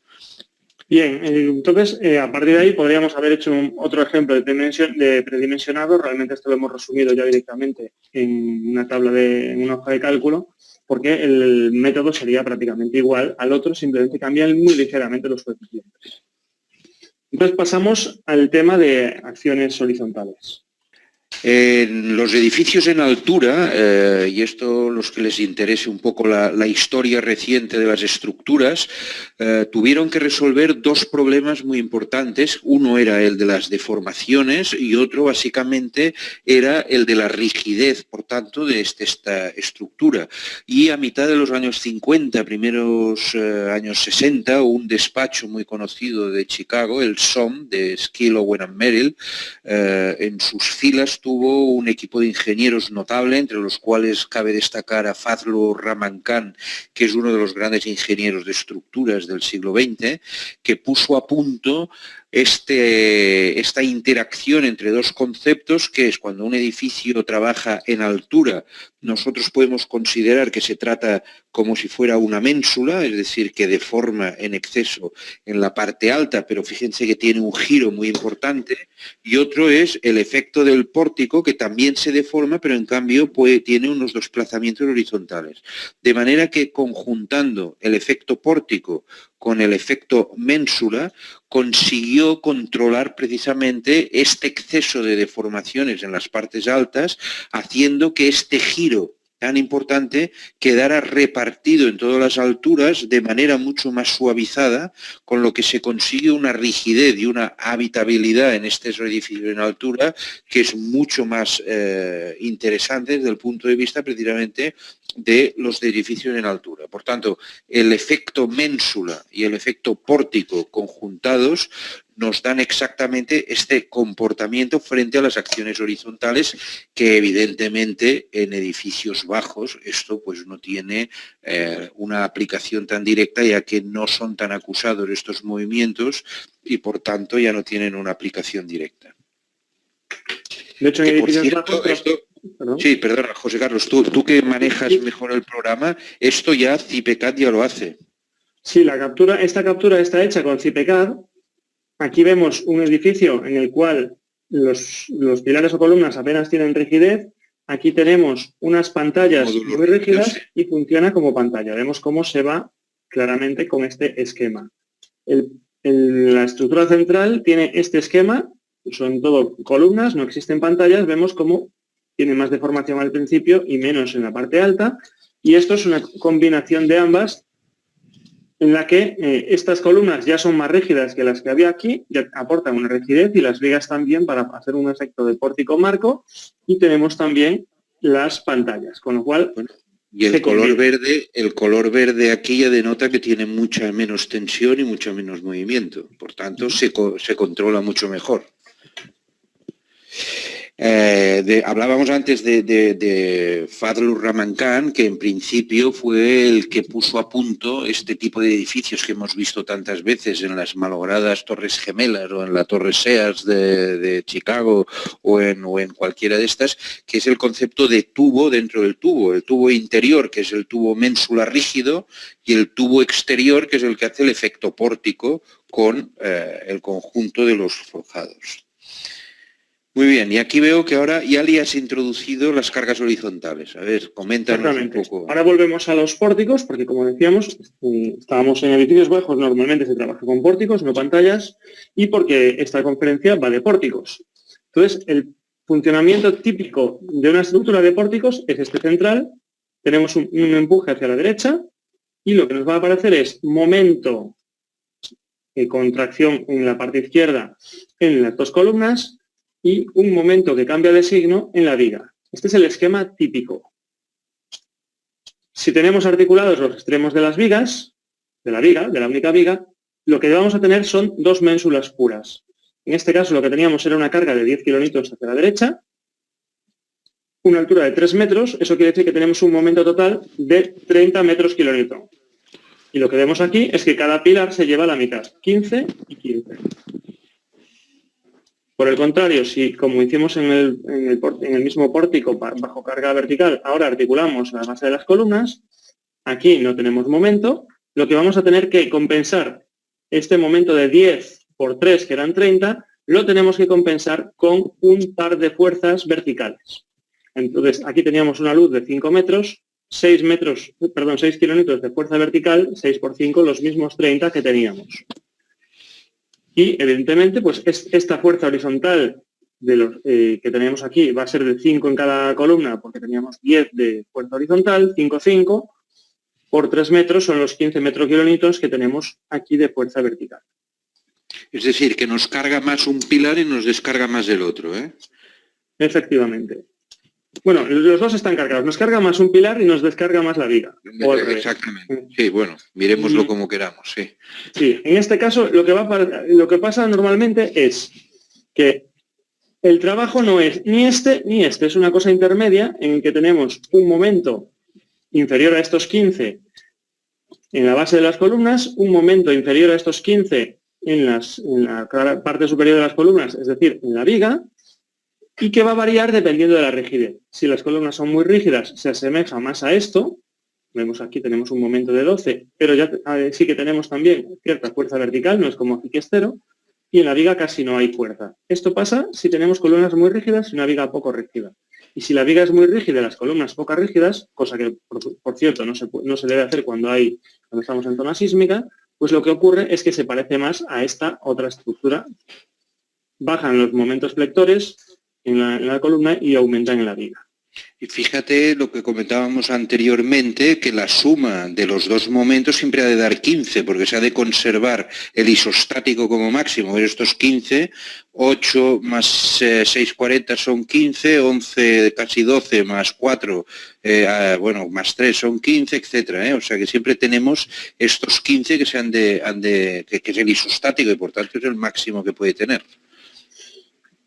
Bien, entonces, a partir de ahí podríamos haber hecho otro ejemplo de predimensionado. Realmente esto lo hemos resumido ya directamente en una tabla, en una hoja de cálculo, porque el método sería prácticamente igual al otro, simplemente cambian muy ligeramente los coeficientes. Entonces pasamos al tema de acciones horizontales. En los edificios en altura, y esto los que les interese un poco la historia reciente de las estructuras, tuvieron que resolver dos problemas muy importantes. Uno era el de las deformaciones y otro básicamente era el de la rigidez, por tanto, de esta estructura. Y a mitad de los años 50, primeros años 60, un despacho muy conocido de Chicago, el SOM, de Skill, Owen & Merrill, en sus filas tuvo un equipo de ingenieros notable, entre los cuales cabe destacar a Fazlur Rahman Khan, que es uno de los grandes ingenieros de estructuras del siglo XX, que puso a punto esta interacción entre dos conceptos, que es cuando un edificio trabaja en altura, nosotros podemos considerar que se trata como si fuera una ménsula, es decir, que deforma en exceso en la parte alta, pero fíjense que tiene un giro muy importante, y otro es el efecto del pórtico, que también se deforma, pero en cambio tiene unos desplazamientos horizontales. De manera que conjuntando el efecto pórtico con el efecto ménsula, consiguió controlar precisamente este exceso de deformaciones en las partes altas, haciendo que este giro tan importante quedara repartido en todas las alturas de manera mucho más suavizada, con lo que se consigue una rigidez y una habitabilidad en estos edificios en altura que es mucho más interesante desde el punto de vista precisamente de los edificios en altura. Por tanto, el efecto ménsula y el efecto pórtico conjuntados nos dan exactamente este comportamiento frente a las acciones horizontales, que evidentemente en edificios bajos esto pues no tiene una aplicación tan directa, ya que no son tan acusados estos movimientos y por tanto ya no tienen una aplicación directa. De hecho, en edificios bajos... ¿Perdón? Sí, perdona, José Carlos, tú que manejas mejor el programa, esto ya CIPECAD ya lo hace. Sí, esta captura está hecha con CIPECAD. Aquí vemos un edificio en el cual los pilares o columnas apenas tienen rigidez. Aquí tenemos unas pantallas muy rígidas y funciona como pantalla. Vemos cómo se va claramente con este esquema. La estructura central tiene este esquema, son todo columnas, no existen pantallas. Vemos cómo tiene más deformación al principio y menos en la parte alta. Y esto es una combinación de ambas, en la que estas columnas ya son más rígidas que las que había aquí, ya aportan una rigidez, y las vigas también para hacer un efecto de pórtico marco, y tenemos también las pantallas, con lo cual... Bueno, y el color verde aquí ya denota que tiene mucha menos tensión y mucho menos movimiento, por tanto se controla mucho mejor. Hablábamos antes de Fazlur Rahman Khan, que en principio fue el que puso a punto este tipo de edificios que hemos visto tantas veces en las malogradas Torres Gemelas o en la Torre Sears de Chicago o en cualquiera de estas, que es el concepto de tubo dentro del tubo, el tubo interior, que es el tubo ménsula rígido, y el tubo exterior, que es el que hace el efecto pórtico con el conjunto de los forjados. Muy bien, y aquí veo que ahora ya le has introducido las cargas horizontales. A ver, coméntanos un poco. Ahora volvemos a los pórticos, porque como decíamos, estábamos en edificios bajos, normalmente se trabaja con pórticos, no pantallas, y porque esta conferencia va de pórticos. Entonces, el funcionamiento típico de una estructura de pórticos es este central. Tenemos un empuje hacia la derecha, y lo que nos va a aparecer es momento y contracción en la parte izquierda en las dos columnas, y un momento que cambia de signo en la viga. Este es el esquema típico. Si tenemos articulados los extremos de las vigas, de la única viga, lo que vamos a tener son dos ménsulas puras. En este caso lo que teníamos era una carga de 10 kilonewtons hacia la derecha, una altura de 3 metros, eso quiere decir que tenemos un momento total de 30 metros kilonewton. Y lo que vemos aquí es que cada pilar se lleva a la mitad, 15 y 15. Por el contrario, si como hicimos en el mismo pórtico bajo carga vertical, ahora articulamos la base de las columnas, aquí no tenemos momento, lo que vamos a tener que compensar este momento de 10 por 3, que eran 30, lo tenemos que compensar con un par de fuerzas verticales. Entonces, aquí teníamos una luz de 5 metros, 6 kilómetros de fuerza vertical, 6 por 5, los mismos 30 que teníamos. Y, evidentemente, pues esta fuerza horizontal de los que tenemos aquí va a ser de 5 en cada columna, porque teníamos 10 de fuerza horizontal, 5, 5, por 3 metros son los 15 kilonewtons que tenemos aquí de fuerza vertical. Es decir, que nos carga más un pilar y nos descarga más el otro, ¿eh? Efectivamente. Bueno, los dos están cargados. Nos carga más un pilar y nos descarga más la viga. Exactamente. Sí, bueno, miremoslo como queramos, sí. Sí, en este caso lo que pasa normalmente es que el trabajo no es ni este ni este. Es una cosa intermedia en que tenemos un momento inferior a estos 15 en la base de las columnas, un momento inferior a estos 15 en la parte superior de las columnas, es decir, en la viga, y que va a variar dependiendo de la rigidez. Si las columnas son muy rígidas, se asemeja más a esto. Vemos aquí, tenemos un momento de 12, pero ya sí que tenemos también cierta fuerza vertical, no es como aquí que es cero, y en la viga casi no hay fuerza. Esto pasa si tenemos columnas muy rígidas y una viga poco rígida. Y si la viga es muy rígida y las columnas poco rígidas, cosa que, por cierto, no se debe hacer cuando estamos en zona sísmica, pues lo que ocurre es que se parece más a esta otra estructura. Bajan los momentos flectores en la columna y aumentan en la viga. Y fíjate lo que comentábamos anteriormente, que la suma de los dos momentos siempre ha de dar 15, porque se ha de conservar el isostático como máximo. Estos 15, 8 más 6,40 son 15, 11, casi 12 más 4, más 3 son 15, etcétera. O sea que siempre tenemos estos 15 que que es el isostático y por tanto es el máximo que puede tener.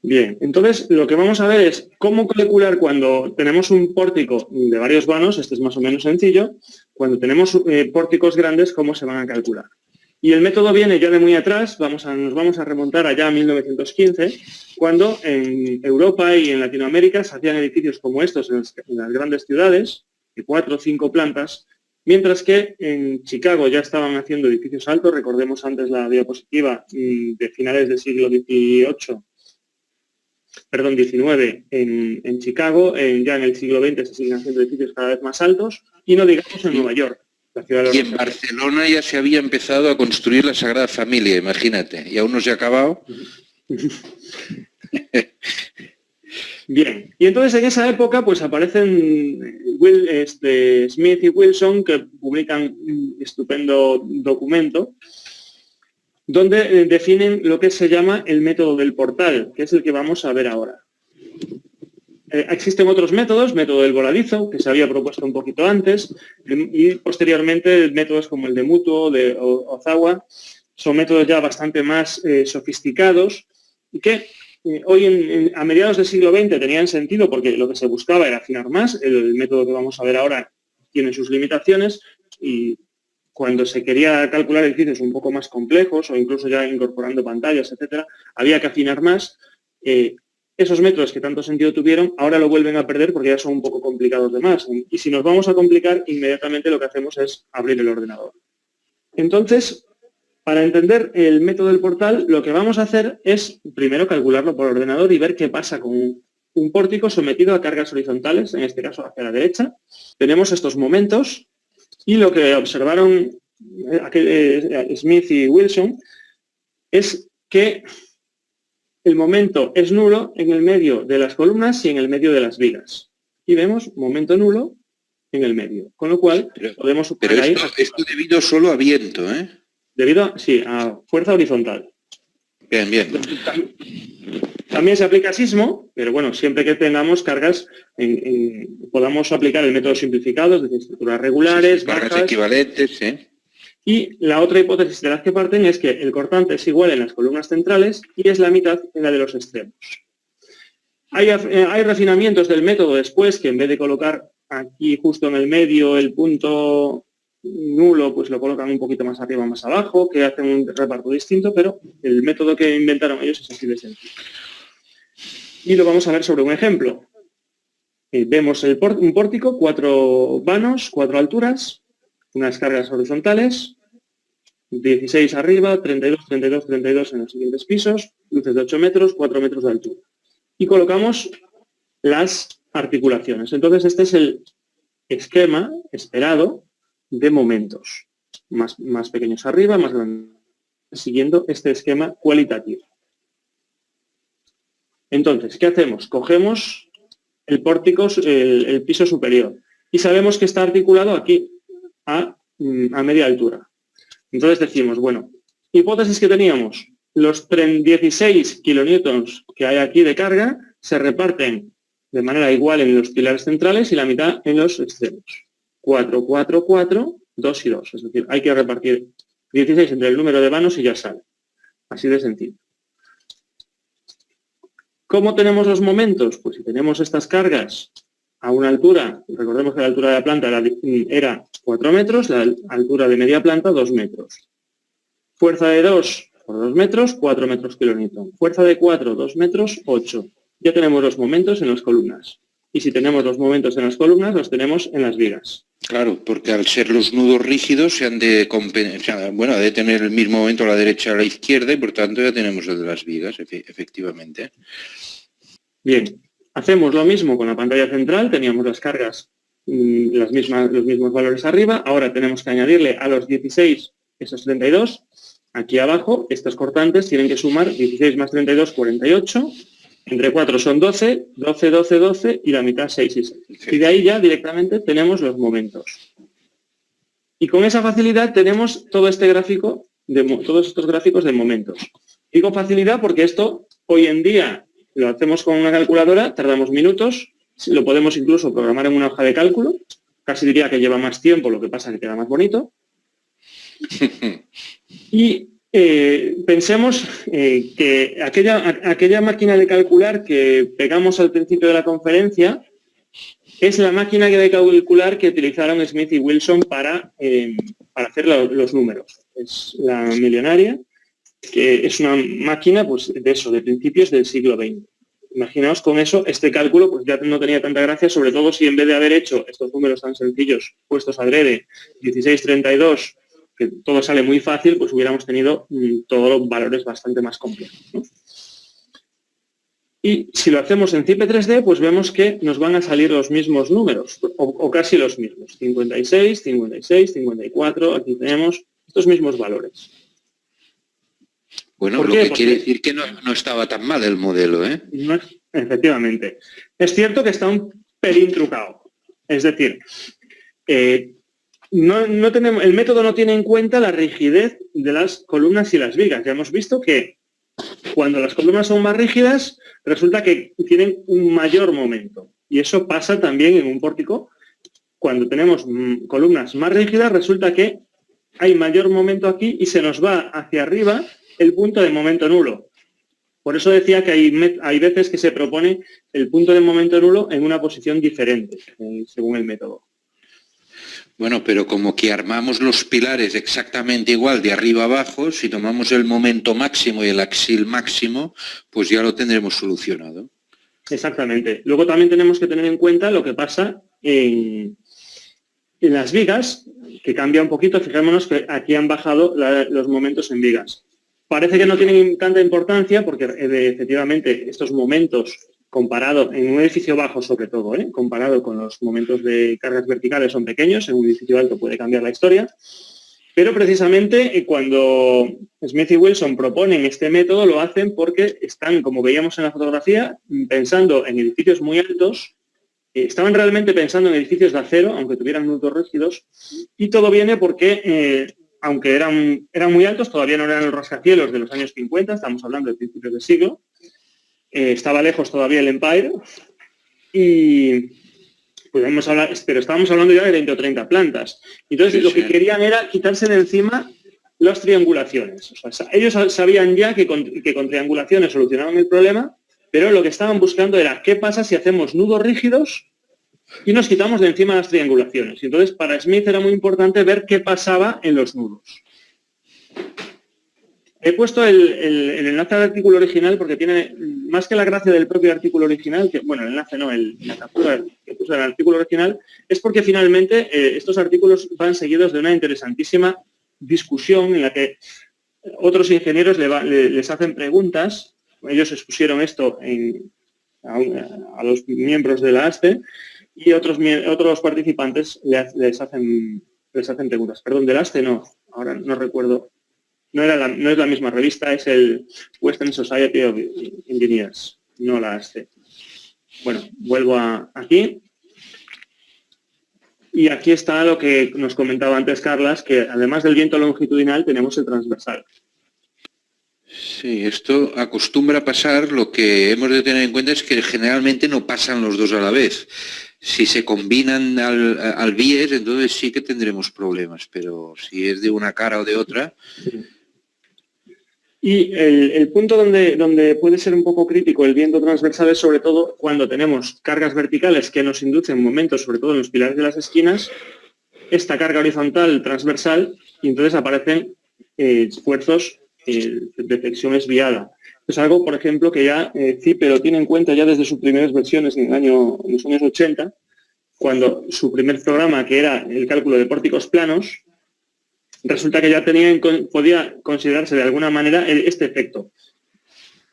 Bien, entonces lo que vamos a ver es cómo calcular cuando tenemos un pórtico de varios vanos, este es más o menos sencillo, cuando tenemos pórticos grandes, cómo se van a calcular. Y el método viene ya de muy atrás, nos vamos a remontar allá a 1915, cuando en Europa y en Latinoamérica se hacían edificios como estos en las grandes ciudades, de 4 o 5 plantas, mientras que en Chicago ya estaban haciendo edificios altos. Recordemos antes la diapositiva de finales del siglo XIX en Chicago, ya en el siglo XX se siguen haciendo edificios cada vez más altos, y no digamos en Nueva York, la ciudad de los... Y en Barcelona ya se había empezado a construir la Sagrada Familia, imagínate, y aún no se ha acabado. Bien, y entonces en esa época pues aparecen Smith y Wilson, que publican un estupendo documento donde definen lo que se llama el método del portal, que es el que vamos a ver ahora. Existen otros métodos, método del voladizo, que se había propuesto un poquito antes, y posteriormente métodos como el de Mutuo, de Ozawa, son métodos ya bastante más sofisticados y que hoy a mediados del siglo XX tenían sentido porque lo que se buscaba era afinar más. El método que vamos a ver ahora tiene sus limitaciones y cuando se quería calcular edificios un poco más complejos o incluso ya incorporando pantallas, etcétera, había que afinar más. Esos métodos que tanto sentido tuvieron, ahora lo vuelven a perder porque ya son un poco complicados de más. Y si nos vamos a complicar, inmediatamente lo que hacemos es abrir el ordenador. Entonces, para entender el método del portal, lo que vamos a hacer es primero calcularlo por ordenador y ver qué pasa con un pórtico sometido a cargas horizontales, en este caso hacia la derecha. Tenemos estos momentos y lo que observaron Smith y Wilson es que el momento es nulo en el medio de las columnas y en el medio de las vigas. Y vemos momento nulo en el medio. Con lo cual, podemos suponer ahí... Esto debido solo a viento, ¿eh? Debido, sí, a fuerza horizontal. Bien, bien. También se aplica sismo, pero bueno, siempre que tengamos cargas, podamos aplicar el método simplificado, es decir, estructuras regulares, sí, cargas equivalentes, ¿sí? Y la otra hipótesis de las que parten es que el cortante es igual en las columnas centrales y es la mitad en la de los extremos. Hay refinamientos del método después que en vez de colocar aquí justo en el medio el punto nulo, pues lo colocan un poquito más arriba, más abajo, que hacen un reparto distinto, pero el método que inventaron ellos es así de sencillo. Y lo vamos a ver sobre un ejemplo. Vemos un pórtico, 4 vanos, 4 alturas, unas cargas horizontales, 16 arriba, 32, 32, 32 en los siguientes pisos, luces de 8 metros, 4 metros de altura. Y colocamos las articulaciones. Entonces este es el esquema esperado de momentos. Más pequeños arriba, más grandes, siguiendo este esquema cualitativo. Entonces, ¿qué hacemos? Cogemos el pórtico, el piso superior, y sabemos que está articulado aquí, a media altura. Entonces decimos, bueno, hipótesis que teníamos, los 16 kilonewtons que hay aquí de carga se reparten de manera igual en los pilares centrales y la mitad en los extremos. 4, 4, 4, 2 y 2. Es decir, hay que repartir 16 entre el número de vanos y ya sale. Así de sencillo. ¿Cómo tenemos los momentos? Pues si tenemos estas cargas a una altura, recordemos que la altura de la planta era 4 metros, la altura de media planta 2 metros. Fuerza de 2 por 2 metros, 4 metros kilonewton. Fuerza de 4, 2 metros, 8. Ya tenemos los momentos en las columnas. Y si tenemos los momentos en las columnas, los tenemos en las vigas. Claro, porque al ser los nudos rígidos se han de compensar, bueno, ha de tener el mismo momento a la derecha y a la izquierda y por tanto ya tenemos el de las vigas, efectivamente. Bien, hacemos lo mismo con la pantalla central, teníamos las cargas, los mismos valores arriba, ahora tenemos que añadirle a los 16 esos 32, aquí abajo, estos cortantes tienen que sumar 16 más 32, 48, entre 4 son 12, 12, 12, 12 y la mitad 6 y 6. Y de ahí ya directamente tenemos los momentos. Y con esa facilidad tenemos todo este gráfico, todos estos gráficos de momentos. Digo facilidad porque esto hoy en día lo hacemos con una calculadora, tardamos minutos, lo podemos incluso programar en una hoja de cálculo, casi diría que lleva más tiempo, lo que pasa que queda más bonito. Y pensemos que aquella máquina de calcular que pegamos al principio de la conferencia es la máquina de calcular que utilizaron Smith y Wilson para hacer los números. Es la millonaria, que es una máquina pues, de principios del siglo XX. Imaginaos con eso, este cálculo pues ya no tenía tanta gracia, sobre todo si en vez de haber hecho estos números tan sencillos puestos adrede, 16, 32, que todo sale muy fácil, pues hubiéramos tenido todos los valores bastante más complejos, ¿no? Y si lo hacemos en CIPE 3D, pues vemos que nos van a salir los mismos números, o casi los mismos. 56, 56, 54, aquí tenemos estos mismos valores. Bueno, lo que quiere decir que no estaba tan mal el modelo, ¿eh? No, efectivamente. Es cierto que está un pelín trucado. Es decir, el método no tiene en cuenta la rigidez de las columnas y las vigas. Ya hemos visto que cuando las columnas son más rígidas, resulta que tienen un mayor momento. Y eso pasa también en un pórtico. Cuando tenemos columnas más rígidas, resulta que hay mayor momento aquí y se nos va hacia arriba el punto de momento nulo. Por eso decía que hay veces que se propone el punto de momento nulo en una posición diferente, según el método. Bueno, pero como que armamos los pilares exactamente igual de arriba abajo, si tomamos el momento máximo y el axil máximo, pues ya lo tendremos solucionado. Exactamente. Luego también tenemos que tener en cuenta lo que pasa en las vigas, que cambia un poquito. Fijémonos que aquí han bajado los momentos en vigas. Parece que no tienen tanta importancia porque efectivamente estos momentos, comparado en un edificio bajo sobre todo, comparado con los momentos de cargas verticales son pequeños, en un edificio alto puede cambiar la historia, pero precisamente cuando Smith y Wilson proponen este método lo hacen porque están, como veíamos en la fotografía, pensando en edificios muy altos, estaban realmente pensando en edificios de acero, aunque tuvieran nudos rígidos, y todo viene porque aunque eran muy altos, todavía no eran los rascacielos de los años 50, estamos hablando de principios del siglo, estaba lejos todavía el Empire, y podemos hablar, pero estábamos hablando ya de 20 o 30 plantas. Entonces lo que querían era quitarse de encima las triangulaciones. O sea, ellos sabían ya que con triangulaciones solucionaban el problema, pero lo que estaban buscando era qué pasa si hacemos nudos rígidos y nos quitamos de encima las triangulaciones. Y entonces para Smith era muy importante ver qué pasaba en los nudos. He puesto el enlace al artículo original porque tiene, más que la gracia del propio artículo original, que bueno, el enlace no, la captura que puse del artículo original, es porque finalmente estos artículos van seguidos de una interesantísima discusión en la que otros ingenieros les hacen preguntas. Ellos expusieron esto a los miembros de la ASCE y otros participantes les hacen preguntas. Perdón, del ASCE no, ahora no recuerdo. No es la misma revista, es el Western Society of Engineers. no la hace. Bueno, vuelvo aquí. Y aquí está lo que nos comentaba antes Carlas, que además del viento longitudinal tenemos el transversal. Sí, esto acostumbra a pasar. Lo que hemos de tener en cuenta es que generalmente no pasan los dos a la vez. Si se combinan al bies, entonces sí que tendremos problemas, pero si es de una cara o de otra... Sí. Y el punto donde puede ser un poco crítico el viento transversal es sobre todo cuando tenemos cargas verticales que nos inducen momentos, sobre todo en los pilares de las esquinas, esta carga horizontal transversal, y entonces aparecen esfuerzos de flexión esviada. Es algo, por ejemplo, que ya CIPE lo tiene en cuenta ya desde sus primeras versiones en los años 80, cuando su primer programa, que era el cálculo de pórticos planos, resulta que ya podía considerarse de alguna manera este efecto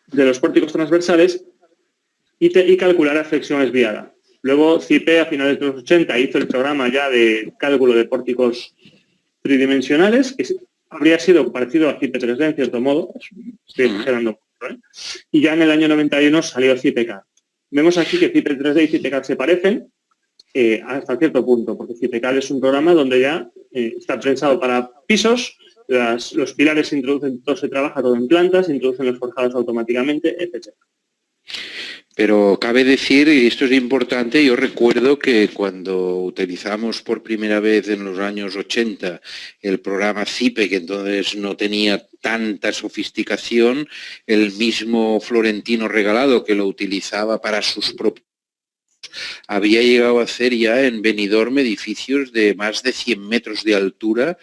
de los pórticos transversales y calcular la flexión esviada. Luego CIPE a finales de los 80 hizo el programa ya de cálculo de pórticos tridimensionales, que habría sido parecido a CIPE 3D en cierto modo, estoy exagerando, ¿eh? Y ya en el año 91 salió CIPE-CAD. Vemos aquí que CIPE 3D y CIPE-CAD se parecen hasta cierto punto, porque CIPE-CAD es un programa donde ya está pensado para pisos, los pilares se introducen, todo se trabaja todo en plantas, se introducen los forjados automáticamente, etc. Pero cabe decir, y esto es importante, yo recuerdo que cuando utilizamos por primera vez en los años 80 el programa CIPE, que entonces no tenía tanta sofisticación, el mismo Florentino Regalado, que lo utilizaba para sus propios, había llegado a hacer ya en Benidorm edificios de más de 100 metros de altura,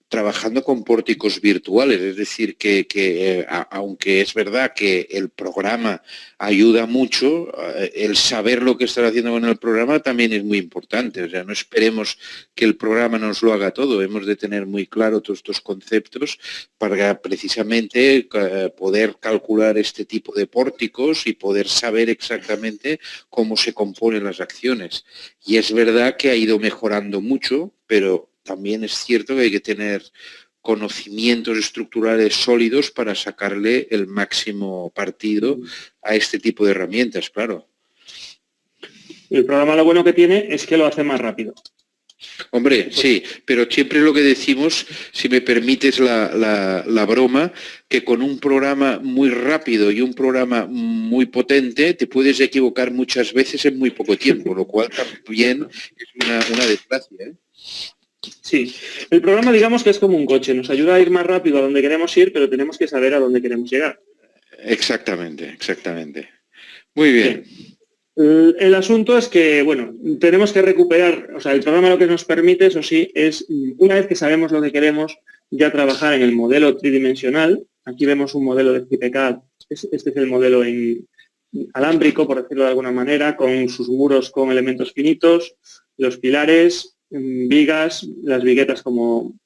trabajando con pórticos virtuales, es decir, que aunque es verdad que el programa ayuda mucho, el saber lo que estás haciendo con el programa también es muy importante. O sea, no esperemos que el programa nos lo haga todo, hemos de tener muy claro todos estos conceptos para precisamente poder calcular este tipo de pórticos y poder saber exactamente cómo se componen las acciones. Y es verdad que ha ido mejorando mucho, pero también es cierto que hay que tener conocimientos estructurales sólidos para sacarle el máximo partido a este tipo de herramientas, claro. El programa lo bueno que tiene es que lo hace más rápido. Hombre, sí, pero siempre lo que decimos, si me permites la broma, que con un programa muy rápido y un programa muy potente te puedes equivocar muchas veces en muy poco tiempo, lo cual también es una desgracia, ¿eh? Sí, el programa digamos que es como un coche, nos ayuda a ir más rápido a donde queremos ir, pero tenemos que saber a dónde queremos llegar. Exactamente, exactamente. Muy bien. El asunto es que, bueno, tenemos que recuperar, o sea, el programa lo que nos permite, eso sí, es, una vez que sabemos lo que queremos, ya trabajar en el modelo tridimensional. Aquí vemos un modelo de CIPE-CAD, este es el modelo alámbrico, por decirlo de alguna manera, con sus muros con elementos finitos, los pilares, vigas, las viguetas como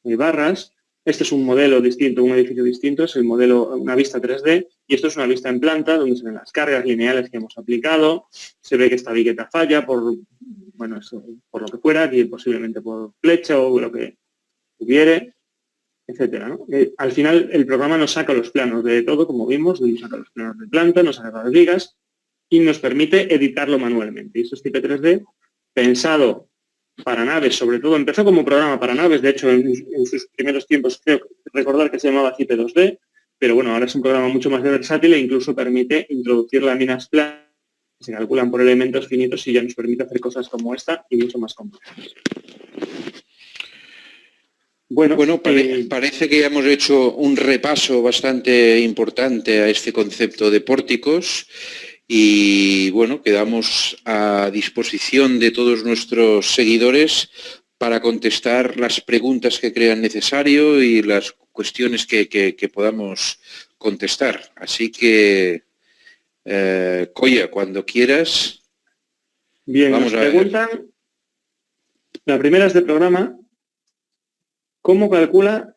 barras. Este es un modelo distinto, un edificio distinto, es el modelo, una vista 3D, y esto es una vista en planta, donde se ven las cargas lineales que hemos aplicado, se ve que esta vigueta falla por, bueno, eso, por lo que fuera, y posiblemente por flecha o lo que hubiere, etcétera, ¿no? Al final el programa nos saca los planos de todo, como vimos, nos saca los planos de planta, nos saca las vigas, y nos permite editarlo manualmente. Y esto es CIPE 3D, pensado para naves, sobre todo, empezó como programa para naves, de hecho en sus primeros tiempos creo recordar que se llamaba CIPE 2D, pero bueno, ahora es un programa mucho más versátil e incluso permite introducir láminas planas que se calculan por elementos finitos y ya nos permite hacer cosas como esta y mucho más complejas. Bueno, parece que ya hemos hecho un repaso bastante importante a este concepto de pórticos. Y bueno, quedamos a disposición de todos nuestros seguidores para contestar las preguntas que crean necesario y las cuestiones que podamos contestar. Así que, Coya, cuando quieras. Bien, vamos nos a preguntan, la primera es de programa, ¿cómo calcula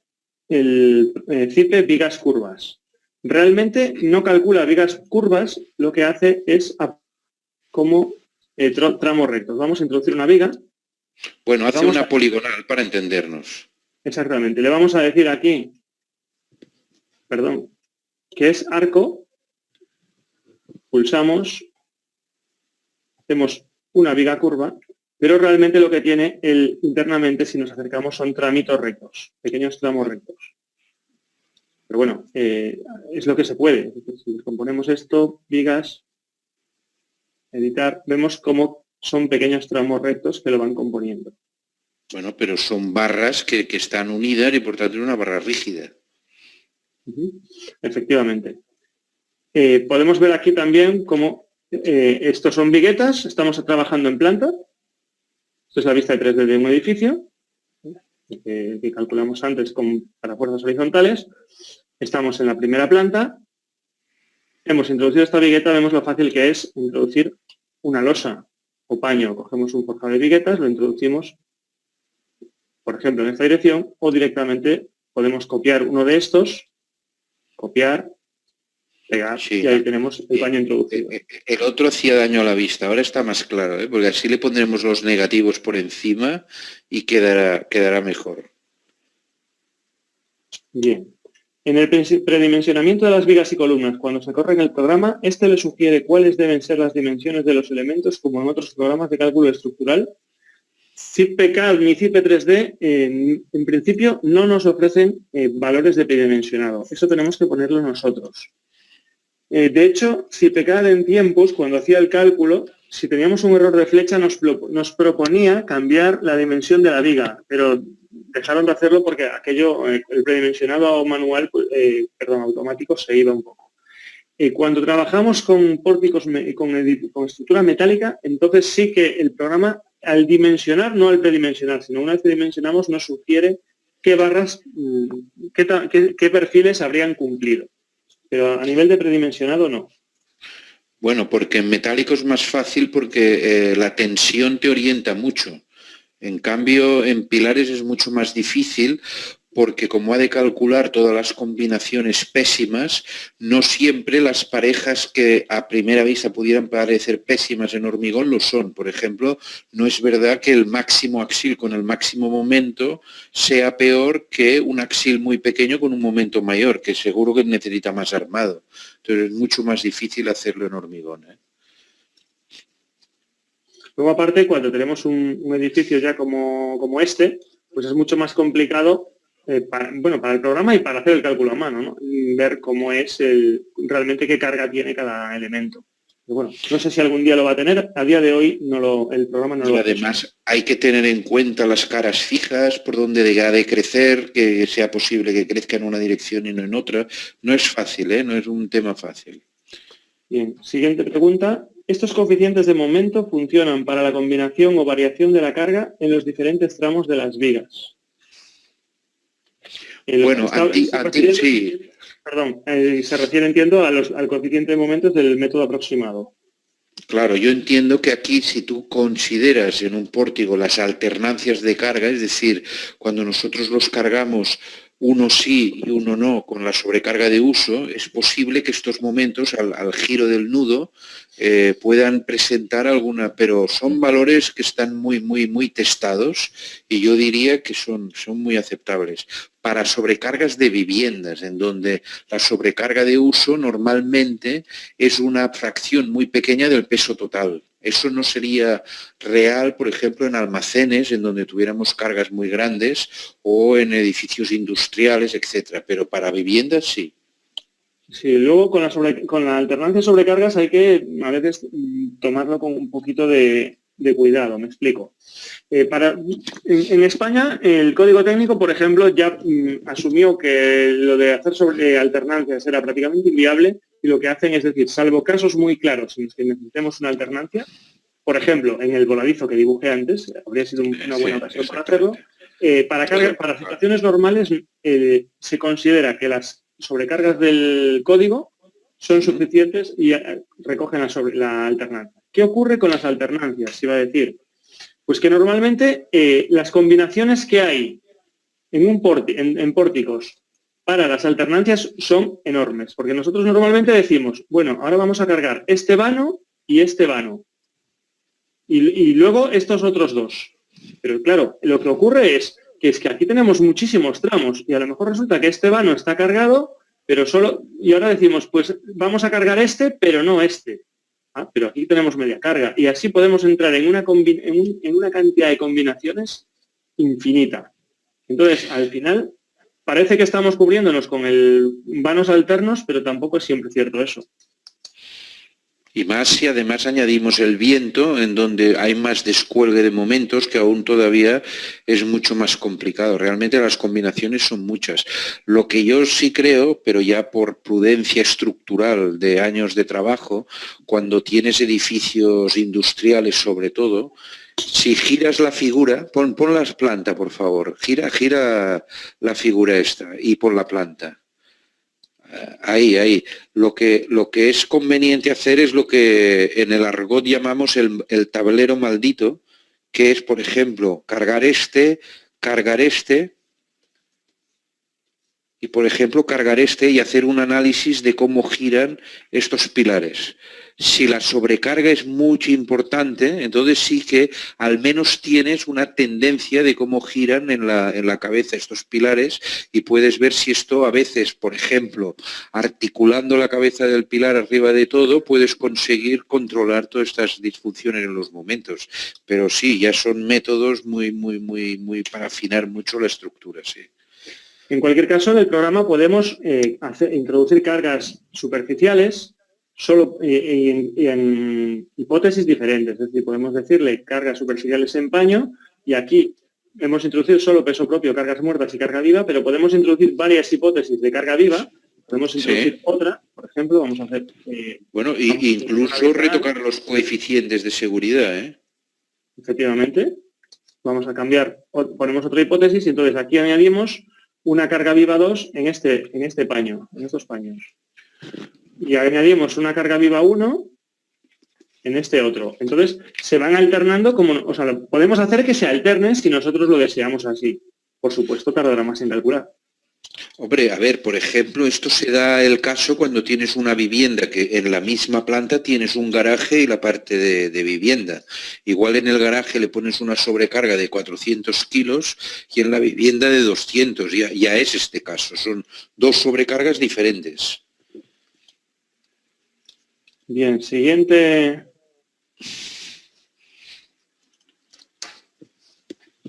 el CIPE vigas curvas? Realmente no calcula vigas curvas, lo que hace es como tramos rectos. Vamos a introducir una viga. Bueno, hace una poligonal para entendernos. Exactamente. Le vamos a decir aquí, perdón, que es arco pulsamos, hacemos una viga curva, pero realmente lo que tiene internamente, si nos acercamos, son tramitos rectos, pequeños tramos rectos. Pero bueno, es lo que se puede. Si descomponemos esto, vigas, editar, vemos cómo son pequeños tramos rectos que lo van componiendo. Bueno, pero son barras que están unidas y por tanto es una barra rígida. Efectivamente. Podemos ver aquí también cómo estos son viguetas, estamos trabajando en planta. Esto es la vista de 3D de un edificio que calculamos antes para fuerzas horizontales. Estamos en la primera planta. Hemos introducido esta vigueta, vemos lo fácil que es introducir una losa o paño. Cogemos un forjado de viguetas, lo introducimos, por ejemplo, en esta dirección, o directamente podemos copiar uno de estos, copiar, pegar, sí, y ahí tenemos el paño introducido. El otro hacía daño a la vista, ahora está más claro, porque así le pondremos los negativos por encima y quedará mejor. Bien. En el predimensionamiento de las vigas y columnas, cuando se corre en el programa, este le sugiere cuáles deben ser las dimensiones de los elementos, como en otros programas de cálculo estructural. CIP-PCAD ni CIP3D, en principio, no nos ofrecen valores de predimensionado. Eso tenemos que ponerlo nosotros. De hecho, CIP-PCAD en tiempos, cuando hacía el cálculo, si teníamos un error de flecha, nos proponía cambiar la dimensión de la viga, pero dejaron de hacerlo porque aquello, el predimensionado manual, automático, se iba un poco. Cuando trabajamos con pórticos con estructura metálica, entonces sí que el programa, al dimensionar, no al predimensionar, sino una vez que dimensionamos, nos sugiere qué barras, qué perfiles habrían cumplido. Pero a nivel de predimensionado, no. Bueno, porque en metálico es más fácil porque la tensión te orienta mucho. En cambio, en pilares es mucho más difícil porque como ha de calcular todas las combinaciones pésimas, no siempre las parejas que a primera vista pudieran parecer pésimas en hormigón lo son. Por ejemplo, no es verdad que el máximo axil con el máximo momento sea peor que un axil muy pequeño con un momento mayor, que seguro que necesita más armado. Entonces es mucho más difícil hacerlo en hormigón, ¿eh? Luego, aparte, cuando tenemos un edificio ya como este, pues es mucho más complicado para el programa y para hacer el cálculo a mano, ¿no? Ver cómo es realmente qué carga tiene cada elemento. Pero bueno, no sé si algún día lo va a tener. A día de hoy el programa no lo va a tener. Además, hay que tener en cuenta las caras fijas, por donde ha de crecer, que sea posible que crezca en una dirección y no en otra. No es fácil, ¿eh? No es un tema fácil. Bien, siguiente pregunta. Estos coeficientes de momento funcionan para la combinación o variación de la carga en los diferentes tramos de las vigas. Bueno, sí. Perdón, se refiere, entiendo, al coeficiente de momentos del método aproximado. Claro, yo entiendo que aquí si tú consideras en un pórtico las alternancias de carga, es decir, cuando nosotros los cargamos uno sí y uno no con la sobrecarga de uso, es posible que estos momentos al giro del nudo puedan presentar alguna, pero son valores que están muy testados y yo diría que son muy aceptables. Para sobrecargas de viviendas, en donde la sobrecarga de uso normalmente es una fracción muy pequeña del peso total. Eso no sería real, por ejemplo, en almacenes, en donde tuviéramos cargas muy grandes, o en edificios industriales, etcétera. Pero para viviendas sí. Sí, luego con la alternancia de sobrecargas hay que a veces tomarlo con un poquito de cuidado, me explico. En España, el Código Técnico, por ejemplo, ya asumió que lo de hacer sobre alternancias era prácticamente inviable y lo que hacen es decir, salvo casos muy claros en los que necesitemos una alternancia, por ejemplo, en el voladizo que dibujé antes, habría sido una buena ocasión para hacerlo, para situaciones normales se considera que las sobrecargas del código son suficientes y recogen la alternancia. ¿Qué ocurre con las alternancias? Iba a decir, pues que normalmente las combinaciones que hay en pórticos para las alternancias son enormes, porque nosotros normalmente decimos, bueno, ahora vamos a cargar este vano y este vano, y luego estos otros dos. Pero claro, lo que ocurre es que aquí tenemos muchísimos tramos y a lo mejor resulta que este vano está cargado, pero solo, y ahora decimos, pues vamos a cargar este, pero no este. Pero aquí tenemos media carga. Y así podemos entrar en una cantidad de combinaciones infinita. Entonces, al final, parece que estamos cubriéndonos con vanos alternos, pero tampoco es siempre cierto eso. Y más si además añadimos el viento, en donde hay más descuelgue de momentos, que aún todavía es mucho más complicado. Realmente las combinaciones son muchas. Lo que yo sí creo, pero ya por prudencia estructural de años de trabajo, cuando tienes edificios industriales sobre todo, si giras la figura, pon la planta, por favor, gira la figura esta y pon la planta. Ahí. Lo que es conveniente hacer es lo que en el argot llamamos el tablero maldito, que es, por ejemplo, cargar este, y, por ejemplo, cargar este y hacer un análisis de cómo giran estos pilares. Si la sobrecarga es muy importante, entonces sí que al menos tienes una tendencia de cómo giran en la cabeza estos pilares y puedes ver si esto a veces, por ejemplo, articulando la cabeza del pilar arriba de todo, puedes conseguir controlar todas estas disfunciones en los momentos. Pero sí, ya son métodos muy para afinar mucho la estructura, sí. En cualquier caso, en el programa podemos introducir cargas superficiales solo en hipótesis diferentes. Es decir, podemos decirle cargas superficiales en paño y aquí hemos introducido solo peso propio, cargas muertas y carga viva, pero podemos introducir varias hipótesis de carga viva. Podemos introducir otra, por ejemplo, vamos a hacer... incluso retocar los coeficientes de seguridad, ¿eh? Efectivamente. Vamos a cambiar, ponemos otra hipótesis y entonces aquí añadimos una carga viva 2 en este paño, en estos paños. Y añadimos una carga viva 1 en este otro. Entonces, se van alternando podemos hacer que se alternen si nosotros lo deseamos así. Por supuesto, tardará más en calcular. Hombre, a ver, por ejemplo, esto se da el caso cuando tienes una vivienda que en la misma planta tienes un garaje y la parte de vivienda. Igual en el garaje le pones una sobrecarga de 400 kilos y en la vivienda de 200. Ya es este caso, son dos sobrecargas diferentes. Bien, siguiente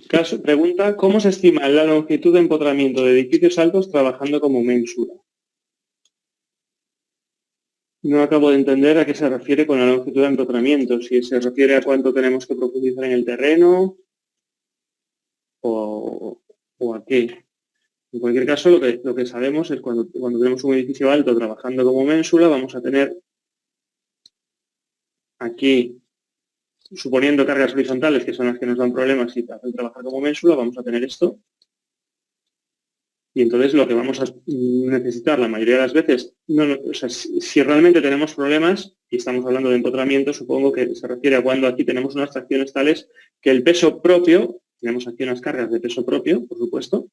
caso, pregunta, ¿cómo se estima la longitud de empotramiento de edificios altos trabajando como ménsula? No acabo de entender a qué se refiere con la longitud de empotramiento, si se refiere a cuánto tenemos que profundizar en el terreno o a qué. En cualquier caso, lo que sabemos es cuando tenemos un edificio alto trabajando como ménsula, vamos a tener aquí, suponiendo cargas horizontales, que son las que nos dan problemas y hacen trabajar como ménsula, vamos a tener esto. Y entonces lo que vamos a necesitar la mayoría de las veces, si realmente tenemos problemas, y estamos hablando de empotramiento, supongo que se refiere a cuando aquí tenemos unas tracciones tales que el peso propio, tenemos aquí unas cargas de peso propio, por supuesto,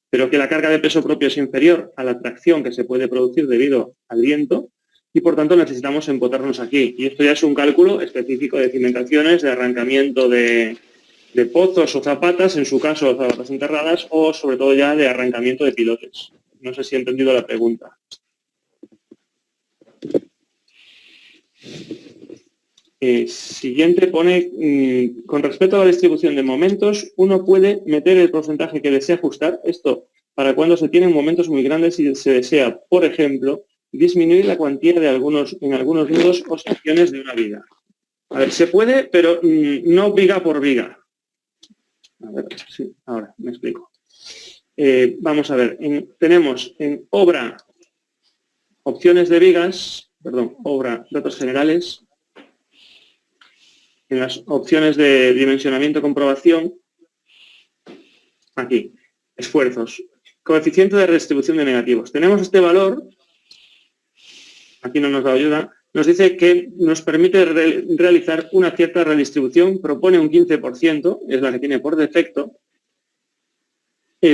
pero que la carga de peso propio es inferior a la tracción que se puede producir debido al viento, y por tanto necesitamos empotrarnos aquí. Y esto ya es un cálculo específico de cimentaciones, de arrancamiento de pozos o zapatas, en su caso zapatas enterradas, o sobre todo ya de arrancamiento de pilotes. No sé si he entendido la pregunta. Siguiente pone, con respecto a la distribución de momentos, uno puede meter el porcentaje que desea ajustar. Esto para cuando se tienen momentos muy grandes y se desea, por ejemplo, disminuir la cuantía en algunos nudos o secciones de una viga. A ver, se puede, pero no viga por viga. A ver, sí, ahora me explico. Vamos a ver, tenemos en obra opciones de vigas, obra datos generales. En las opciones de dimensionamiento comprobación, aquí, esfuerzos, coeficiente de redistribución de negativos. Tenemos este valor, aquí no nos da ayuda, nos dice que nos permite realizar una cierta redistribución, propone un 15%, es la que tiene por defecto,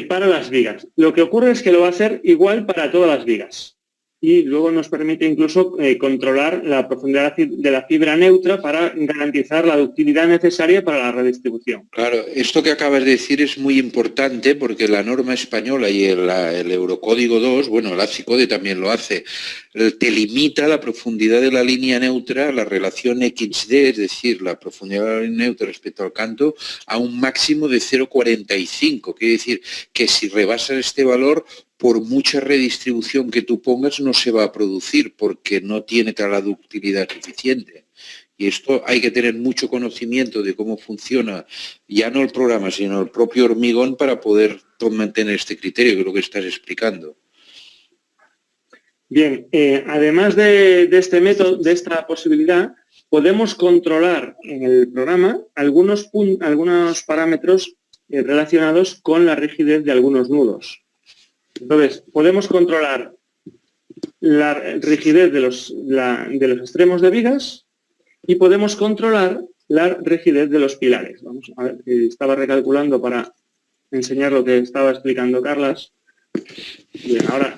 para las vigas. Lo que ocurre es que lo va a hacer igual para todas las vigas. y luego nos permite incluso controlar la profundidad de la fibra neutra para garantizar la ductilidad necesaria para la redistribución. Claro, esto que acabas de decir es muy importante porque la norma española y el Eurocódigo 2, bueno, el ACICODE también lo hace, te limita la profundidad de la línea neutra, la relación XD, es decir, la profundidad de la línea neutra respecto al canto, a un máximo de 0,45. Quiere decir que si rebasas este valor, por mucha redistribución que tú pongas, no se va a producir porque no tiene la ductilidad suficiente. Y esto hay que tener mucho conocimiento de cómo funciona, ya no el programa, sino el propio hormigón para poder mantener este criterio, que es lo que estás explicando. Bien, además de este método, de esta posibilidad, podemos controlar en el programa algunos parámetros relacionados con la rigidez de algunos nudos. Entonces, podemos controlar la rigidez de los extremos de vigas y podemos controlar la rigidez de los pilares. Vamos a ver, estaba recalculando para enseñar lo que estaba explicando Carlas. Bien, ahora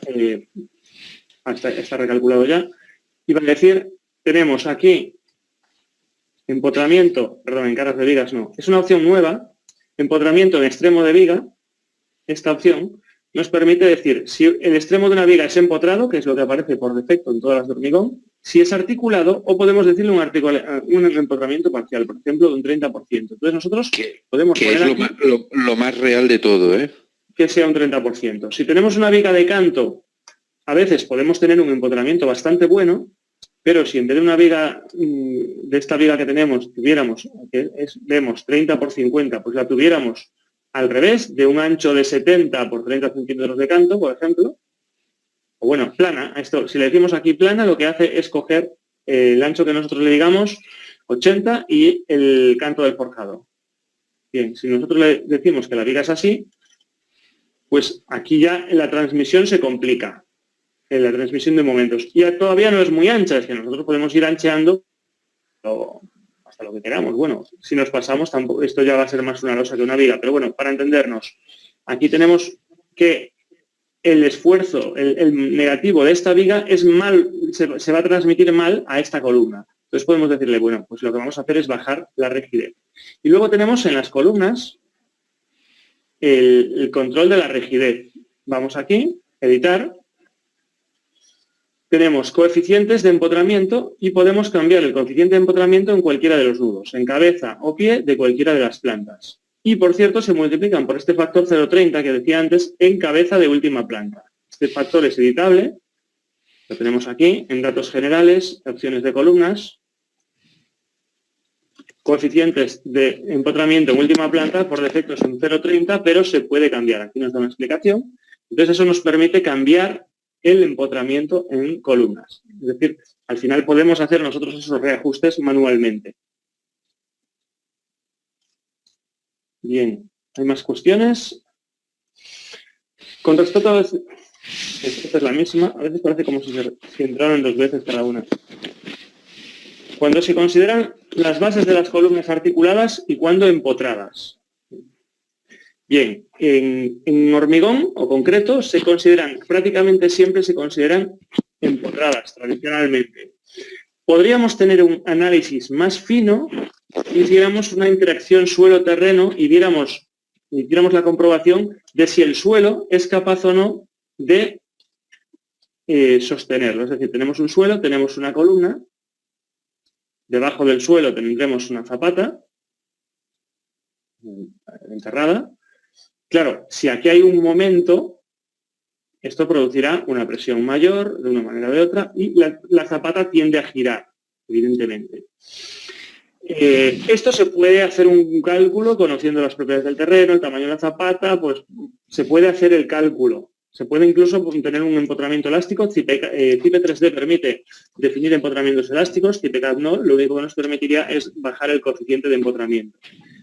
está recalculado ya. Iba a decir, tenemos aquí empotramiento, perdón, en caras de vigas no, es una opción nueva, empotramiento en extremo de viga. Esta opción nos permite decir si el extremo de una viga es empotrado, que es lo que aparece por defecto en todas las de hormigón, si es articulado o podemos decirle un empotramiento parcial, por ejemplo, de un 30%. Entonces nosotros podemos que poner es lo más real de todo, ¿eh? Que sea un 30%. Si tenemos una viga de canto, a veces podemos tener un empotramiento bastante bueno, pero si en vez de una viga, de esta viga que tenemos, tuviéramos, vemos 30 por 50, pues la tuviéramos al revés, de un ancho de 70 por 30 centímetros de canto, por ejemplo, o bueno, plana. Esto, si le decimos aquí plana, lo que hace es coger el ancho que nosotros le digamos, 80, y el canto del forjado. Bien, si nosotros le decimos que la viga es así, pues aquí ya la transmisión se complica, la transmisión de momentos. Y todavía no es muy ancha, es que nosotros podemos ir ancheando hasta lo que queramos. Bueno, si nos pasamos, tampoco, esto ya va a ser más una losa que una viga, pero bueno, para entendernos, aquí tenemos que el esfuerzo, el negativo de esta viga es se va a transmitir mal a esta columna. Entonces podemos decirle, bueno, pues lo que vamos a hacer es bajar la rigidez. Y luego tenemos en las columnas el control de la rigidez. Vamos aquí, editar. Tenemos coeficientes de empotramiento y podemos cambiar el coeficiente de empotramiento en cualquiera de los nudos, en cabeza o pie de cualquiera de las plantas. Y, por cierto, se multiplican por este factor 0,30 que decía antes en cabeza de última planta. Este factor es editable, lo tenemos aquí, en datos generales, opciones de columnas, coeficientes de empotramiento en última planta, por defecto son 0,30, pero se puede cambiar. Aquí nos da una explicación. Entonces, eso nos permite cambiar el empotramiento en columnas. Es decir, al final podemos hacer nosotros esos reajustes manualmente. Bien, ¿hay más cuestiones? Con respecto a... Esta es la misma, a veces parece como si entraran dos veces cada una. Cuando se consideran las bases de las columnas articuladas y cuando empotradas. Bien, en hormigón o concreto prácticamente siempre se consideran empotradas tradicionalmente. Podríamos tener un análisis más fino si hiciéramos una interacción suelo-terreno y hiciéramos la comprobación de si el suelo es capaz o no de sostenerlo. Es decir, tenemos un suelo, tenemos una columna, debajo del suelo tendremos una zapata enterrada. Claro, si aquí hay un momento, esto producirá una presión mayor de una manera o de otra y la zapata tiende a girar, evidentemente. Esto se puede hacer un cálculo conociendo las propiedades del terreno, el tamaño de la zapata, pues se puede hacer el cálculo. Se puede incluso tener un empotramiento elástico. CIPE 3D permite definir empotramientos elásticos, CIPE-CAD no, lo único que nos permitiría es bajar el coeficiente de empotramiento.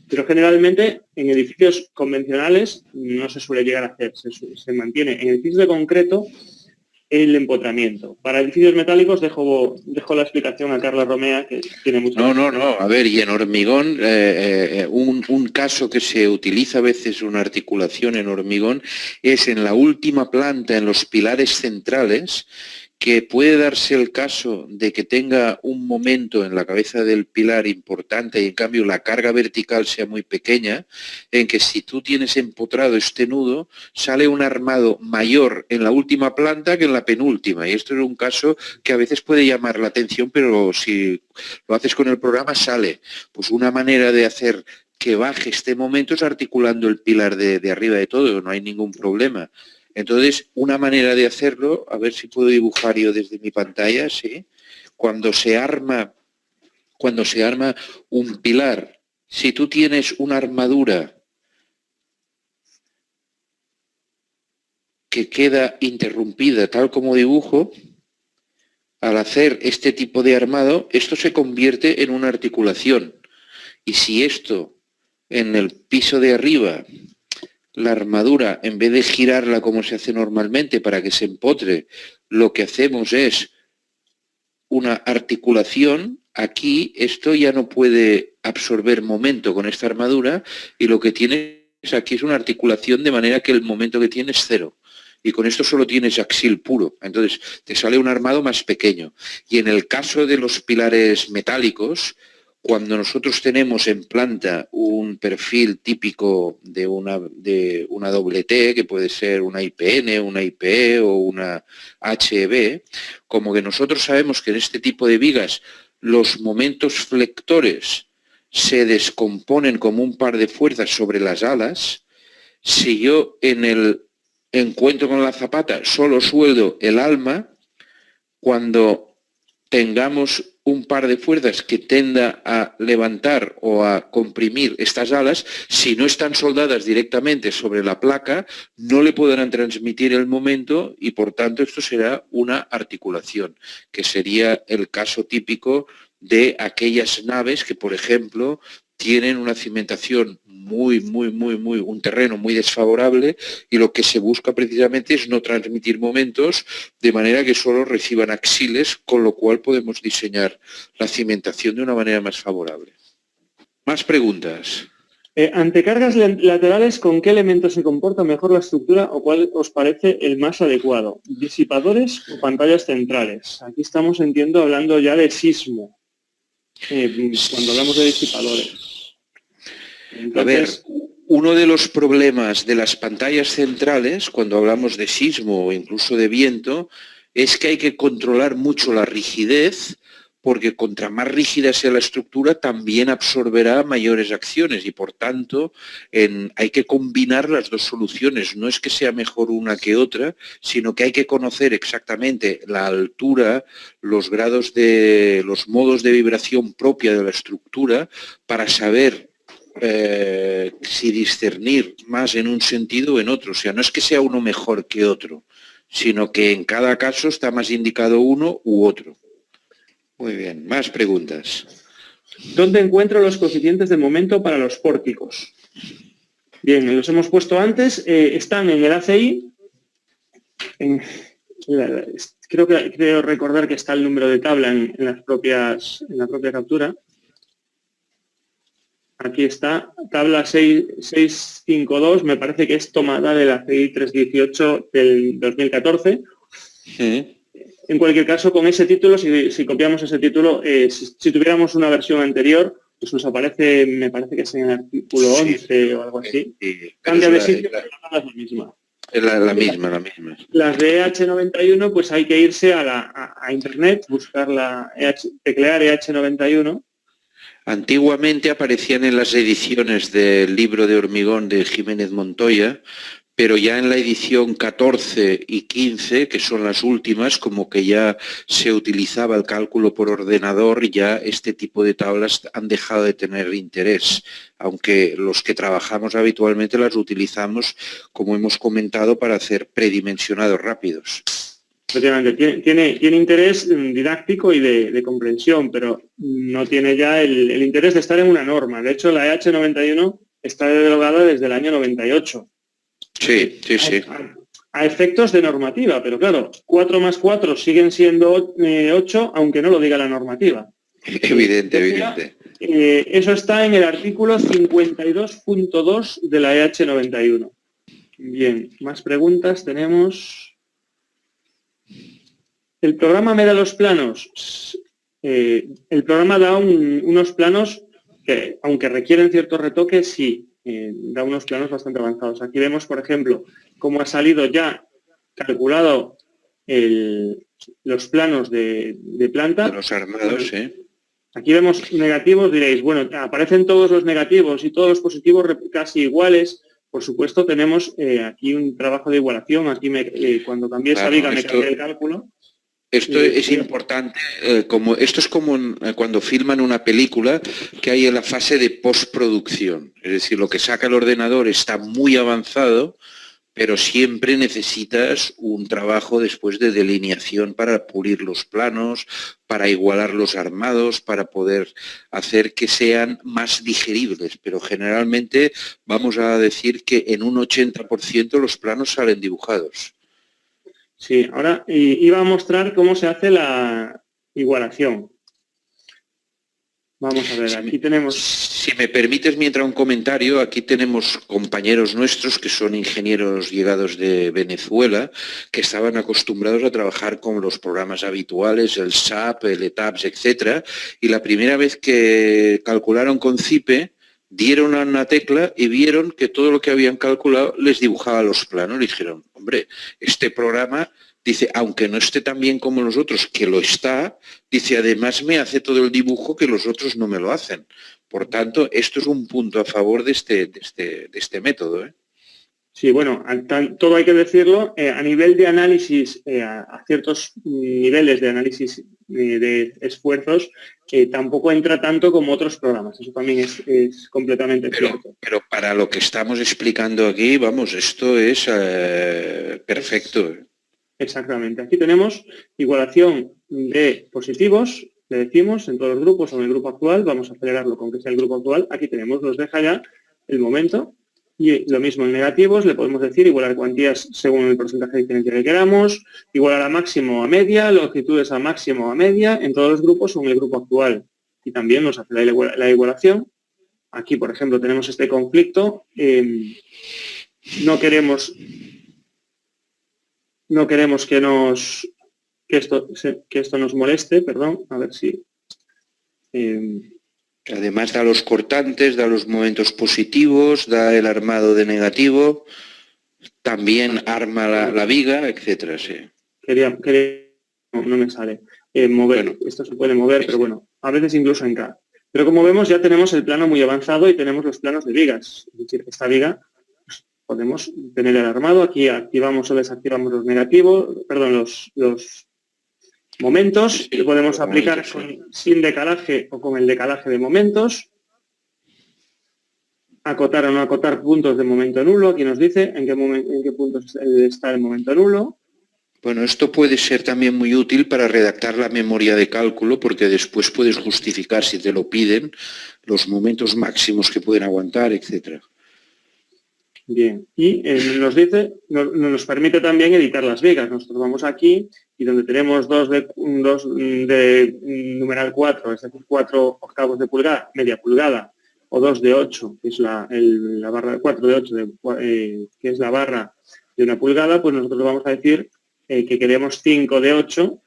Pero generalmente en edificios convencionales no se suele llegar a hacer, se mantiene en edificios de concreto el empotramiento. Para edificios metálicos dejo la explicación a Carla Romea, que tiene mucho... No, a ver, y en hormigón, un caso que se utiliza a veces una articulación en hormigón es en la última planta, en los pilares centrales, que puede darse el caso de que tenga un momento en la cabeza del pilar importante y en cambio la carga vertical sea muy pequeña, en que si tú tienes empotrado este nudo, sale un armado mayor en la última planta que en la penúltima. Y esto es un caso que a veces puede llamar la atención, pero si lo haces con el programa sale. Pues una manera de hacer que baje este momento es articulando el pilar de arriba de todo, no hay ningún problema. Entonces, una manera de hacerlo, a ver si puedo dibujar yo desde mi pantalla, ¿sí? Cuando se arma un pilar, si tú tienes una armadura que queda interrumpida tal como dibujo, al hacer este tipo de armado, esto se convierte en una articulación. Y si esto en el piso de arriba, la armadura, en vez de girarla como se hace normalmente para que se empotre, lo que hacemos es una articulación, aquí esto ya no puede absorber momento con esta armadura y lo que tienes aquí es una articulación de manera que el momento que tiene es cero. Y con esto solo tienes axil puro, entonces te sale un armado más pequeño. Y en el caso de los pilares metálicos, cuando nosotros tenemos en planta un perfil típico de una doble T, que puede ser una IPN, una IPE o una HB, como que nosotros sabemos que en este tipo de vigas los momentos flectores se descomponen como un par de fuerzas sobre las alas, si yo en el encuentro con la zapata solo sueldo el alma, cuando tengamos un par de fuerzas que tenda a levantar o a comprimir estas alas, si no están soldadas directamente sobre la placa, no le podrán transmitir el momento y por tanto esto será una articulación, que sería el caso típico de aquellas naves que, por ejemplo, tienen una cimentación un terreno muy desfavorable y lo que se busca precisamente es no transmitir momentos de manera que solo reciban axiles, con lo cual podemos diseñar la cimentación de una manera más favorable. Más preguntas. Ante cargas laterales, ¿con qué elementos se comporta mejor la estructura o cuál os parece el más adecuado? ¿Disipadores o pantallas centrales? Aquí estamos, entiendo, hablando ya de sismo, cuando hablamos de disipadores. Entonces, a ver, uno de los problemas de las pantallas centrales, cuando hablamos de sismo o incluso de viento, es que hay que controlar mucho la rigidez, porque contra más rígida sea la estructura, también absorberá mayores acciones y, por tanto, hay que combinar las dos soluciones. No es que sea mejor una que otra, sino que hay que conocer exactamente la altura, los grados los modos de vibración propia de la estructura para saber si discernir más en un sentido o en otro. O sea, no es que sea uno mejor que otro, sino que en cada caso está más indicado uno u otro. Muy bien, más preguntas. ¿Dónde encuentro los coeficientes de momento para los pórticos? Bien, los hemos puesto antes, están en el ACI. Creo recordar que está el número de tabla en la propia captura. Aquí está, tabla 652, me parece que es tomada de la CI 318 del 2014. Sí. En cualquier caso, con ese título, si copiamos ese título, si tuviéramos una versión anterior, pues nos aparece, me parece que es en el artículo 11 o algo así. Cambia de sitio, pero no es la misma. Es la misma. Las de EH91, pues hay que irse a internet, buscar teclear EH91. Antiguamente aparecían en las ediciones del libro de hormigón de Jiménez Montoya, pero ya en la edición 14 y 15, que son las últimas, como que ya se utilizaba el cálculo por ordenador, ya este tipo de tablas han dejado de tener interés, aunque los que trabajamos habitualmente las utilizamos, como hemos comentado, para hacer predimensionados rápidos. Efectivamente, tiene interés didáctico y de comprensión, pero no tiene ya el interés de estar en una norma. De hecho, la EH91 está derogada desde el año 98. Sí. A efectos de normativa, pero claro, 4 más 4 siguen siendo 8, aunque no lo diga la normativa. Evidente. Eso está en el artículo 52.2 de la EH91. Bien, más preguntas tenemos. el programa me da los planos. El programa da unos planos que, aunque requieren ciertos retoques, sí, da unos planos bastante avanzados. Aquí vemos, por ejemplo, cómo ha salido ya calculado los planos de planta. De los armados, Aquí vemos negativos, diréis, bueno, aparecen todos los negativos y todos los positivos casi iguales. Por supuesto, tenemos aquí un trabajo de igualación. Aquí cuando cambié esa viga me cambié el cálculo. Esto es importante, esto es como cuando filman una película, que hay en la fase de postproducción. Es decir, lo que saca el ordenador está muy avanzado, pero siempre necesitas un trabajo después de delineación para pulir los planos, para igualar los armados, para poder hacer que sean más digeribles. Pero generalmente vamos a decir que en un 80% los planos salen dibujados. Sí, ahora iba a mostrar cómo se hace la igualación. Vamos a ver, aquí tenemos... Si me permites, mientras un comentario, aquí tenemos compañeros nuestros que son ingenieros llegados de Venezuela, que estaban acostumbrados a trabajar con los programas habituales, el SAP, el ETABS, etcétera, y la primera vez que calcularon con CIPE, dieron a una tecla y vieron que todo lo que habían calculado les dibujaba los planos. Le dijeron, hombre, este programa, dice, aunque no esté tan bien como los otros, que lo está, dice, además me hace todo el dibujo que los otros no me lo hacen. Por tanto, esto es un punto a favor de este método. Sí, bueno, todo hay que decirlo, a nivel de análisis, a ciertos niveles de análisis de esfuerzos, tampoco entra tanto como otros programas. Eso también es completamente cierto. Pero para lo que estamos explicando aquí, vamos, esto es perfecto. Exactamente. Aquí tenemos igualación de positivos, le decimos, en todos los grupos o en el grupo actual. Vamos a acelerarlo con que sea el grupo actual. Aquí tenemos, nos deja ya el momento. Y lo mismo en negativos, le podemos decir igualar cuantías según el porcentaje de diferencia que queramos, igualar a máximo o a media, longitudes a máximo o a media, en todos los grupos o en el grupo actual. Y también nos hace la igualación. Aquí, por ejemplo, tenemos este conflicto. No queremos que esto nos moleste, perdón, a ver si... Además da los cortantes, da los momentos positivos, da el armado de negativo, también arma la viga, etcétera. Sí. No me sale. Mover, bueno, esto se puede mover, pero bueno, a veces incluso en K. Pero como vemos ya tenemos el plano muy avanzado y tenemos los planos de vigas. Es decir, esta viga pues, podemos tener el armado, aquí activamos o desactivamos los negativos, perdón, los momentos, que podemos aplicar sin decalaje o con el decalaje de momentos. Acotar o no acotar puntos de momento nulo. Aquí nos dice en qué puntos está el momento nulo. Bueno, esto puede ser también muy útil para redactar la memoria de cálculo, porque después puedes justificar, si te lo piden, los momentos máximos que pueden aguantar, etcétera. Bien, y nos dice, nos permite también editar las vigas. Nosotros vamos aquí y donde tenemos 2 de numeral 4, es decir, 4 octavos de pulgada, media pulgada, o 2 de 8, que es la barra de 4 de 8, que es la barra de 1 pulgada, pues nosotros vamos a decir que queremos 5 de 8,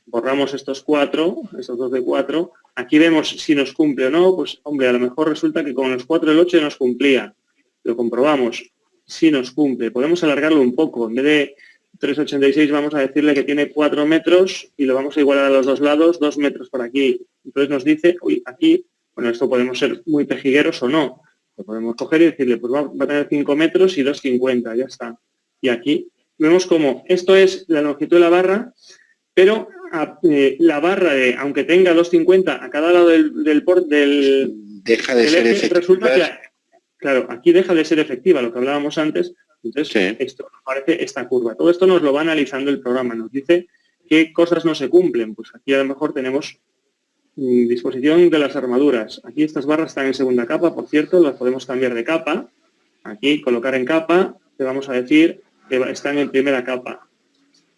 borramos estos 2 de 4, aquí vemos si nos cumple o no, pues hombre, a lo mejor resulta que con los 4 del 8 nos cumplía. Lo comprobamos, si nos cumple. Podemos alargarlo un poco. En vez de 3,86 vamos a decirle que tiene 4 metros y lo vamos a igualar a los dos lados, 2 metros por aquí. Entonces nos dice, uy, aquí, bueno, esto podemos ser muy pejigueros o no. Lo podemos coger y decirle, pues va a tener 5 metros y 2,50, ya está. Y aquí vemos como esto es la longitud de la barra, pero la barra, aunque tenga 2,50 a cada lado del deja de ser efectiva. Resulta que claro, aquí deja de ser efectiva, lo que hablábamos antes, entonces sí. Esto aparece esta curva. Todo esto nos lo va analizando el programa, nos dice qué cosas no se cumplen. Pues aquí a lo mejor tenemos disposición de las armaduras. Aquí estas barras están en segunda capa, por cierto, las podemos cambiar de capa. Aquí colocar en capa, le vamos a decir que están en primera capa.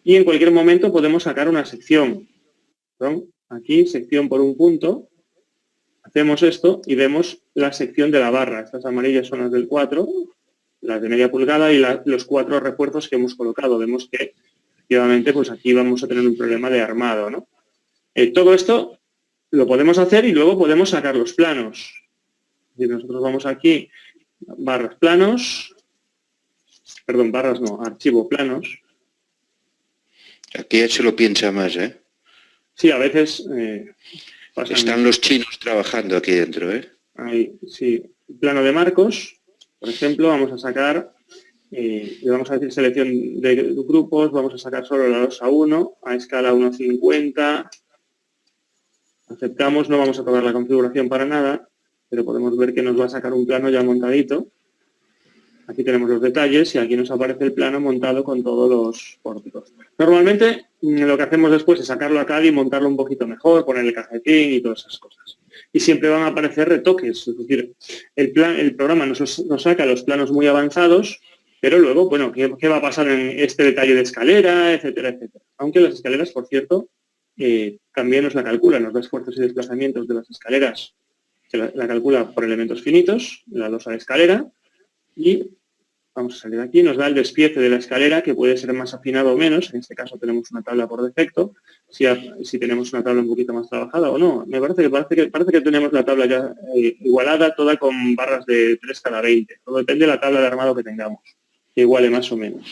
Y en cualquier momento podemos sacar una sección. ¿No? Aquí, sección por un punto. Hacemos esto y vemos la sección de la barra. Estas amarillas son las del 4, las de media pulgada y los 4 refuerzos que hemos colocado. Vemos que efectivamente, pues aquí vamos a tener un problema de armado, ¿no? Todo esto lo podemos hacer y luego podemos sacar los planos. Es decir, nosotros vamos aquí, barras planos, perdón, barras no, archivo planos. Aquí ya se lo piensa más, ¿eh? Sí, a veces están los chinos trabajando aquí dentro, ¿eh? Ahí, sí. Plano de marcos, por ejemplo, vamos a sacar, le vamos a decir selección de grupos, vamos a sacar solo la losa 1, a escala 1.50. Aceptamos, no vamos a tocar la configuración para nada, pero podemos ver que nos va a sacar un plano ya montadito. Aquí tenemos los detalles y aquí nos aparece el plano montado con todos los pórticos. Normalmente lo que hacemos después es sacarlo a CAD y montarlo un poquito mejor, poner el cajetín y todas esas cosas. Y siempre van a aparecer retoques, es decir, el programa nos saca los planos muy avanzados, pero luego, bueno, ¿qué va a pasar en este detalle de escalera, etcétera, etcétera? Aunque las escaleras, por cierto, también nos la calcula, nos da esfuerzos y desplazamientos de las escaleras, que la calcula por elementos finitos, la losa de escalera, y vamos a salir de aquí, nos da el despiece de la escalera, que puede ser más afinado o menos. En este caso tenemos una tabla por defecto. Si tenemos una tabla un poquito más trabajada o no. Me parece que tenemos la tabla ya igualada, toda con barras de 3 cada 20. Todo depende de la tabla de armado que tengamos, que iguale más o menos.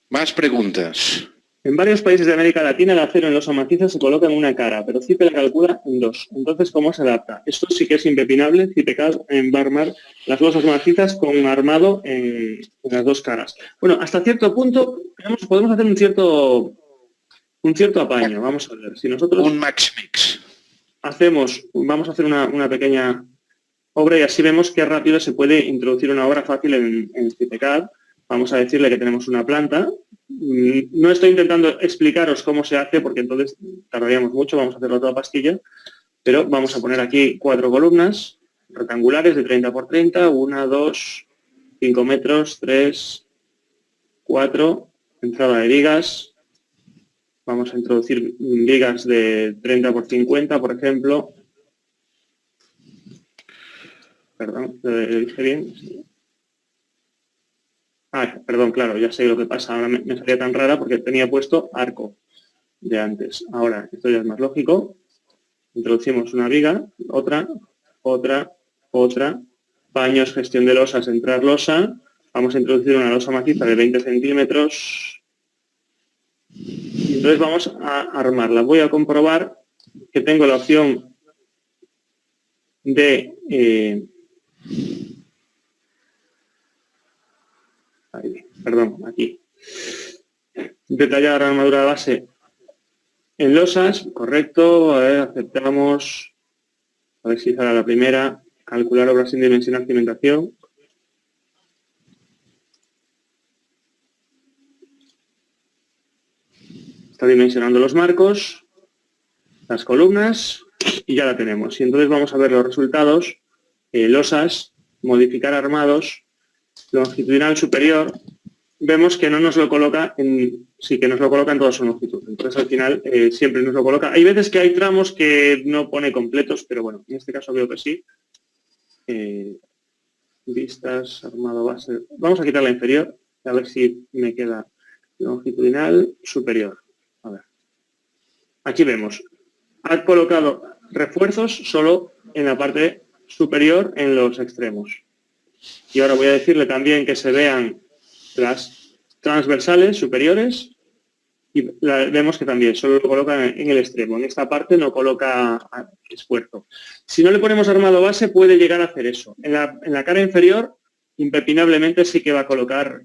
Más preguntas. En varios países de América Latina el acero en losa maciza se coloca en una cara, pero CIPE la calcula en 2. Entonces, ¿cómo se adapta? Esto sí que es impepinable. CIPE-CAD va a armar las losas macizas con armado en las dos caras. Bueno, hasta cierto punto podemos hacer un cierto apaño. Vamos a ver. Si nosotros un max mix vamos a hacer una pequeña obra y así vemos qué rápido se puede introducir una obra fácil en CIPE-CAD. Vamos a decirle que tenemos una planta. No estoy intentando explicaros cómo se hace porque entonces tardaríamos mucho, vamos a hacerlo a toda pastilla, pero vamos a poner aquí 4 columnas rectangulares de 30 por 30, 1, 2, 5 metros, 3, 4, entrada de vigas. Vamos a introducir vigas de 30 por 50, por ejemplo. Perdón, lo dije bien. Perdón, claro, ya sé lo que pasa. Ahora me salía tan rara porque tenía puesto arco de antes. Ahora, esto ya es más lógico. Introducimos una viga, otra, paños, gestión de losas, entrar losa. Vamos a introducir una losa maciza de 20 centímetros. Y entonces vamos a armarla. Voy a comprobar que tengo la opción de... aquí. Detallar la armadura de base en losas, correcto. Aceptamos. A ver si sale la primera. Calcular obras sin dimensionar cimentación. Está dimensionando los marcos, las columnas y ya la tenemos. Y entonces vamos a ver los resultados. Losas, modificar armados, longitudinal superior. Vemos que no nos lo coloca que nos lo coloca en toda su longitud. Entonces al final siempre nos lo coloca. Hay veces que hay tramos que no pone completos, pero bueno, en este caso veo que sí. Vistas, armado base. Vamos a quitar la inferior, a ver si me queda longitudinal superior. A ver. Aquí vemos. Ha colocado refuerzos solo en la parte superior en los extremos. Y ahora voy a decirle también que se vean las transversales superiores y vemos que también solo lo coloca en el extremo. En esta parte no coloca esfuerzo. Si no le ponemos armado base puede llegar a hacer eso. En la cara inferior impepinablemente sí que va a colocar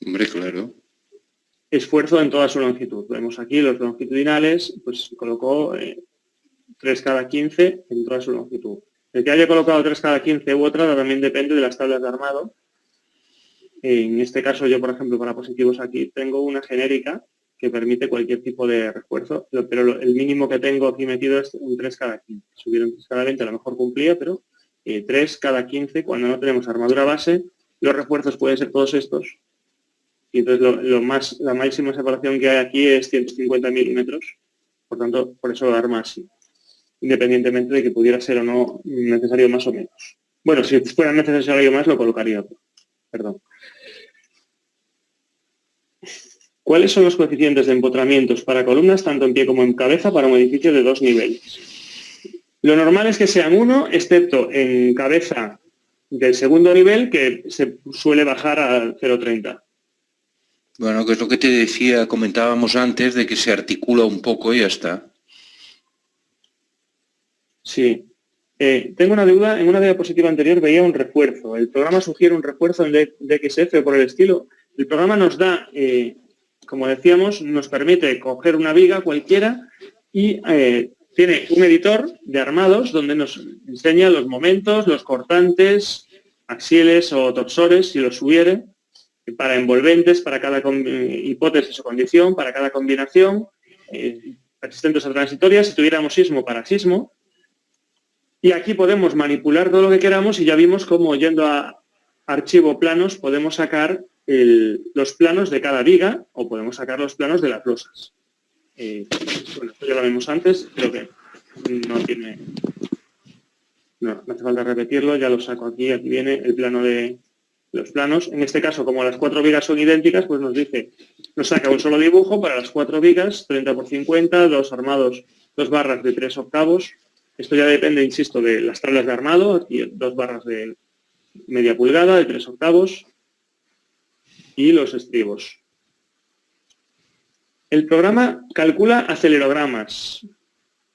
hombre, claro, esfuerzo en toda su longitud. Vemos aquí los longitudinales, pues colocó 3 cada 15 en toda su longitud. El que haya colocado 3 cada 15 u otra también depende de las tablas de armado. En este caso yo, por ejemplo, para positivos aquí tengo una genérica que permite cualquier tipo de refuerzo, pero el mínimo que tengo aquí metido es un 3 cada 15. Subir un 3 cada 20 a lo mejor cumplía, pero 3 cada 15 cuando no tenemos armadura base, los refuerzos pueden ser todos estos. Y entonces la máxima separación que hay aquí es 150 milímetros, por tanto, por eso lo arma así, independientemente de que pudiera ser o no necesario más o menos. Bueno, si fuera necesario más, lo colocaría. Perdón. ¿Cuáles son los coeficientes de empotramientos para columnas, tanto en pie como en cabeza, para un edificio de 2 niveles? Lo normal es que sean 1, excepto en cabeza del segundo nivel, que se suele bajar a 0,30. Bueno, que es lo que te decía, comentábamos antes, de que se articula un poco y ya está. Sí. Tengo una duda, en una diapositiva anterior veía un refuerzo. El programa sugiere un refuerzo en DXF o por el estilo. El programa nos da, como decíamos, nos permite coger una viga cualquiera y tiene un editor de armados donde nos enseña los momentos, los cortantes, axiales o torsores, si los hubiere, para envolventes, para cada hipótesis o condición, para cada combinación, persistentes o transitorias, si tuviéramos sismo para sismo. Y aquí podemos manipular todo lo que queramos y ya vimos cómo, yendo a archivo planos, podemos sacar los planos de cada viga o podemos sacar los planos de las losas. Bueno, esto ya lo vimos antes, creo que no hace falta repetirlo, ya lo saco aquí viene el plano de los planos. En este caso, como las 4 vigas son idénticas, pues nos saca un solo dibujo para las 4 vigas, 30 por 50, 2 armados, 2 barras de 3 octavos. Esto ya depende, insisto, de las tablas de armado, aquí 2 barras de media pulgada, de 3 octavos, y los estribos. El programa calcula acelerogramas.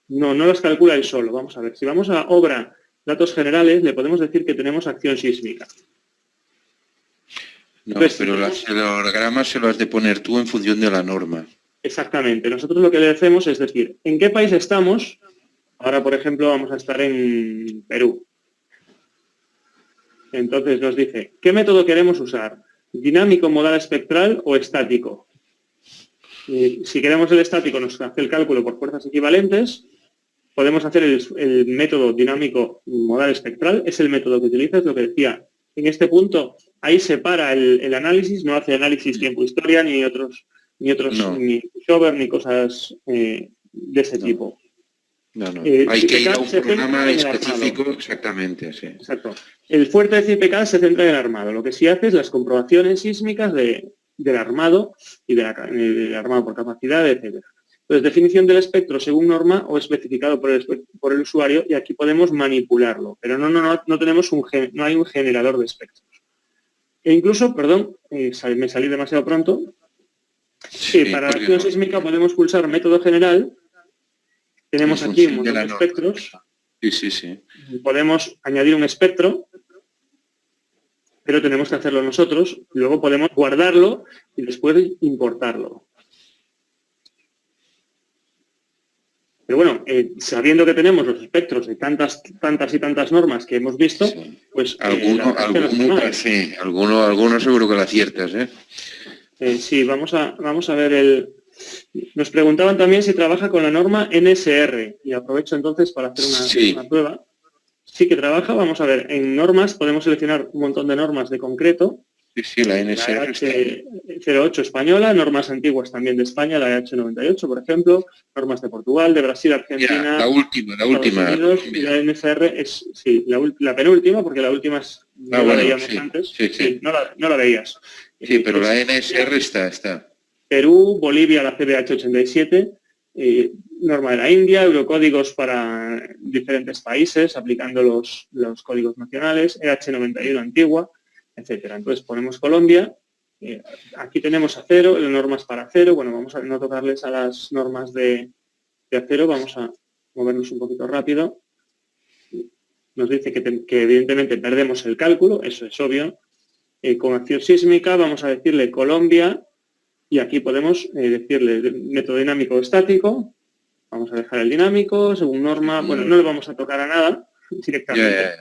No los calcula él solo. Vamos a ver, si vamos a obra, datos generales, le podemos decir que tenemos acción sísmica. No, pero el acelerograma se lo has de poner tú en función de la norma. Exactamente. Nosotros lo que le hacemos es decir, ¿en qué país estamos? Ahora, por ejemplo, vamos a estar en Perú. Entonces nos dice, ¿qué método queremos usar? ¿Dinámico, modal espectral o estático? Si queremos el estático, nos hace el cálculo por fuerzas equivalentes. Podemos hacer el método dinámico modal espectral. Es el método que utiliza, es lo que decía. En este punto, ahí separa el análisis, no hace análisis tiempo-historia, ni Shover, ni cosas de ese tipo. No. Hay que ir a un programa específico, exactamente, sí. Exacto. El fuerte de CIPCAD se centra en el armado. Lo que sí hace es las comprobaciones sísmicas del armado y del armado por capacidad, etc. Entonces, definición del espectro según norma o especificado por el usuario, y aquí podemos manipularlo, pero no tenemos no hay un generador de espectros. E incluso, perdón, me salí demasiado pronto, para la acción sísmica podemos pulsar método general. Tenemos aquí un montón de espectros. Sí. Podemos añadir un espectro, pero tenemos que hacerlo nosotros. Luego podemos guardarlo y después importarlo. Pero bueno, sabiendo que tenemos los espectros de tantas y tantas normas que hemos visto, sí. Pues... Alguno seguro que lo aciertas, ¿eh? Sí, vamos a ver Nos preguntaban también si trabaja con la norma NSR, y aprovecho entonces para hacer una prueba. Sí que trabaja, vamos a ver, en normas podemos seleccionar un montón de normas de concreto. Sí, la NSR. La 08 española, normas antiguas también de España, la H98, por ejemplo, normas de Portugal, de Brasil, Argentina... La última. Unidos, y la NSR es, sí, la penúltima, porque la última la veíamos antes. Sí. No la veías. Sí, pero la NSR está. Perú, Bolivia, la CBH 87, norma de la India, eurocódigos para diferentes países, aplicando los códigos nacionales, EH91 antigua, etcétera. Entonces ponemos Colombia, aquí tenemos acero, normas para acero, bueno, vamos a no tocarles a las normas de acero, vamos a movernos un poquito rápido. Nos dice que evidentemente perdemos el cálculo, eso es obvio. Con acción sísmica vamos a decirle Colombia, y aquí podemos decirle método dinámico o estático. Vamos a dejar el dinámico, según norma. Bueno, no le vamos a tocar a nada directamente.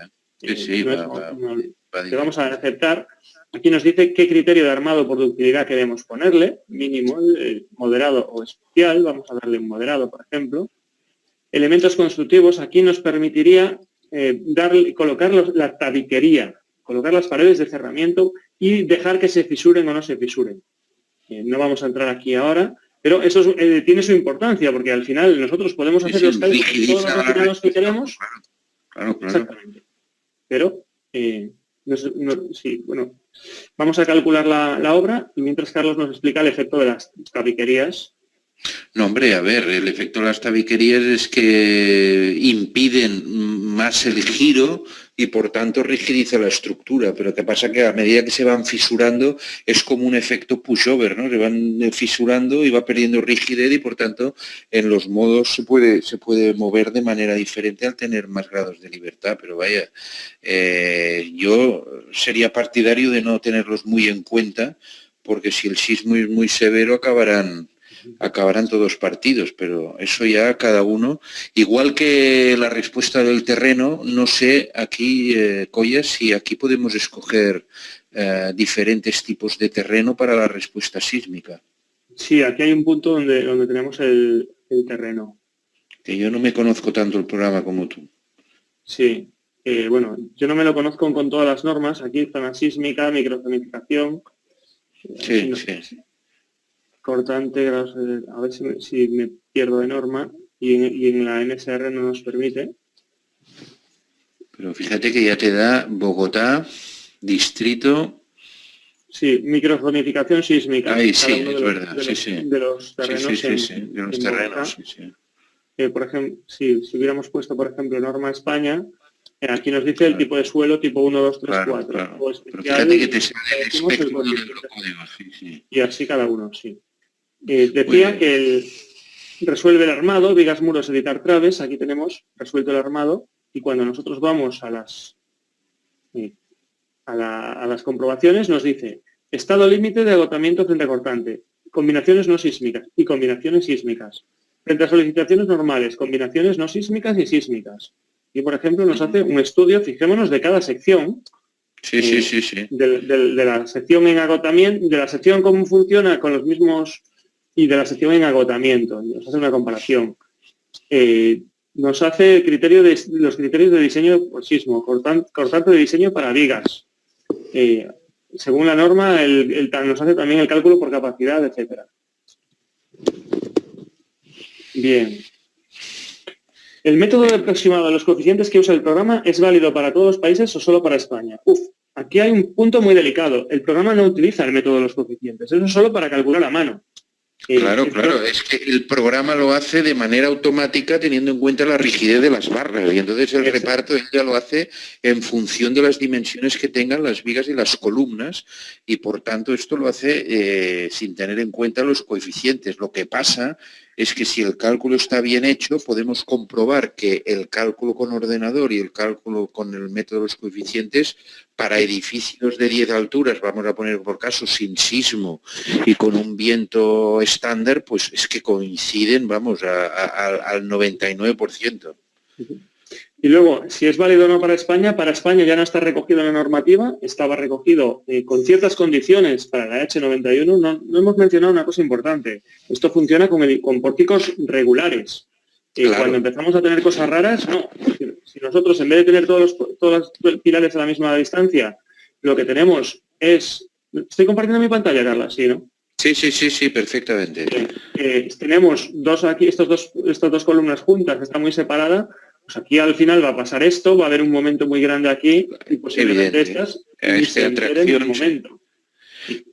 Sí, le vamos a aceptar. Aquí nos dice qué criterio de armado por ductilidad queremos ponerle. Mínimo, moderado o especial. Vamos a darle un moderado, por ejemplo. Elementos constructivos. Aquí nos permitiría colocar la tabiquería, colocar las paredes de cerramiento y dejar que se fisuren o no se fisuren. No vamos a entrar aquí ahora, pero eso tiene su importancia, porque al final nosotros podemos hacer los cálculos todos los refinados que queremos. Claro. Exactamente. Pero, Vamos a calcular la obra y mientras Carlos nos explica el efecto de las tabiquerías. No, hombre, a ver, el efecto de las tabiquerías es que impiden más el giro y por tanto rigidiza la estructura, pero ¿qué pasa? Que a medida que se van fisurando es como un efecto pushover, ¿no? Se van fisurando y va perdiendo rigidez y por tanto en los modos se puede mover de manera diferente al tener más grados de libertad, pero vaya, yo sería partidario de no tenerlos muy en cuenta porque si el sismo es muy severo acabarán todos partidos, pero eso ya cada uno, igual que la respuesta del terreno, no sé aquí, Collas, si aquí podemos escoger diferentes tipos de terreno para la respuesta sísmica. Sí, aquí hay un punto donde tenemos el terreno. Que yo no me conozco tanto el programa como tú. Sí, bueno, yo no me lo conozco con todas las normas, aquí zona sísmica, microzonificación. Sí, sí. Cortante, grados, a ver si me pierdo de norma y en la NSR no nos permite. Pero fíjate que ya te da Bogotá, distrito. Sí, microzonificación sísmica. Ahí sí, es verdad, sí. De los terrenos. Sí, de los terrenos, sí. Por ejemplo, si hubiéramos puesto, por ejemplo, norma España, aquí nos dice el tipo de suelo, tipo 1, 2, 3, 4. Claro. O especial, pero fíjate que te sale el espectro del otro código, sí. Y así cada uno, sí. Decía que resuelve el armado, vigas, muros, editar traves, aquí tenemos resuelto el armado, y cuando nosotros vamos a las comprobaciones nos dice estado límite de agotamiento frente a cortante, combinaciones no sísmicas y combinaciones sísmicas, frente a solicitaciones normales, combinaciones no sísmicas y sísmicas. Y por ejemplo nos hace un estudio, fijémonos, de cada sección. Sí. De la sección en agotamiento, de la sección cómo funciona con los mismos y de la sección en agotamiento. Nos hace una comparación. Nos hace los criterios de diseño por sismo, cortante de diseño para vigas. Según la norma, nos hace también el cálculo por capacidad, etcétera. Bien. ¿El método de aproximado de los coeficientes que usa el programa es válido para todos los países o solo para España? Aquí hay un punto muy delicado. El programa no utiliza el método de los coeficientes. Eso es solo para calcular a mano. Claro. Es que el programa lo hace de manera automática teniendo en cuenta la rigidez de las barras y entonces el reparto él ya lo hace en función de las dimensiones que tengan las vigas y las columnas y por tanto esto lo hace sin tener en cuenta los coeficientes. Lo que pasa es que si el cálculo está bien hecho podemos comprobar que el cálculo con ordenador y el cálculo con el método de los coeficientes para edificios de 10 alturas, vamos a poner por caso, sin sismo y con un viento estándar, pues es que coinciden, vamos, al 99%. Y luego, si es válido o no para España ya no está recogido en la normativa, estaba recogido con ciertas condiciones para la H91. No hemos mencionado una cosa importante. Esto funciona con pórticos regulares. Claro. Cuando empezamos a tener cosas raras, no. Si nosotros, en vez de tener todos los pilares a la misma distancia, lo que tenemos es... Estoy compartiendo mi pantalla, Carla, ¿sí, no? Sí, perfectamente. Tenemos estas dos columnas juntas, que están muy separadas. Pues aquí al final va a pasar esto, va a haber un momento muy grande aquí y posiblemente estas se enteren en un momento.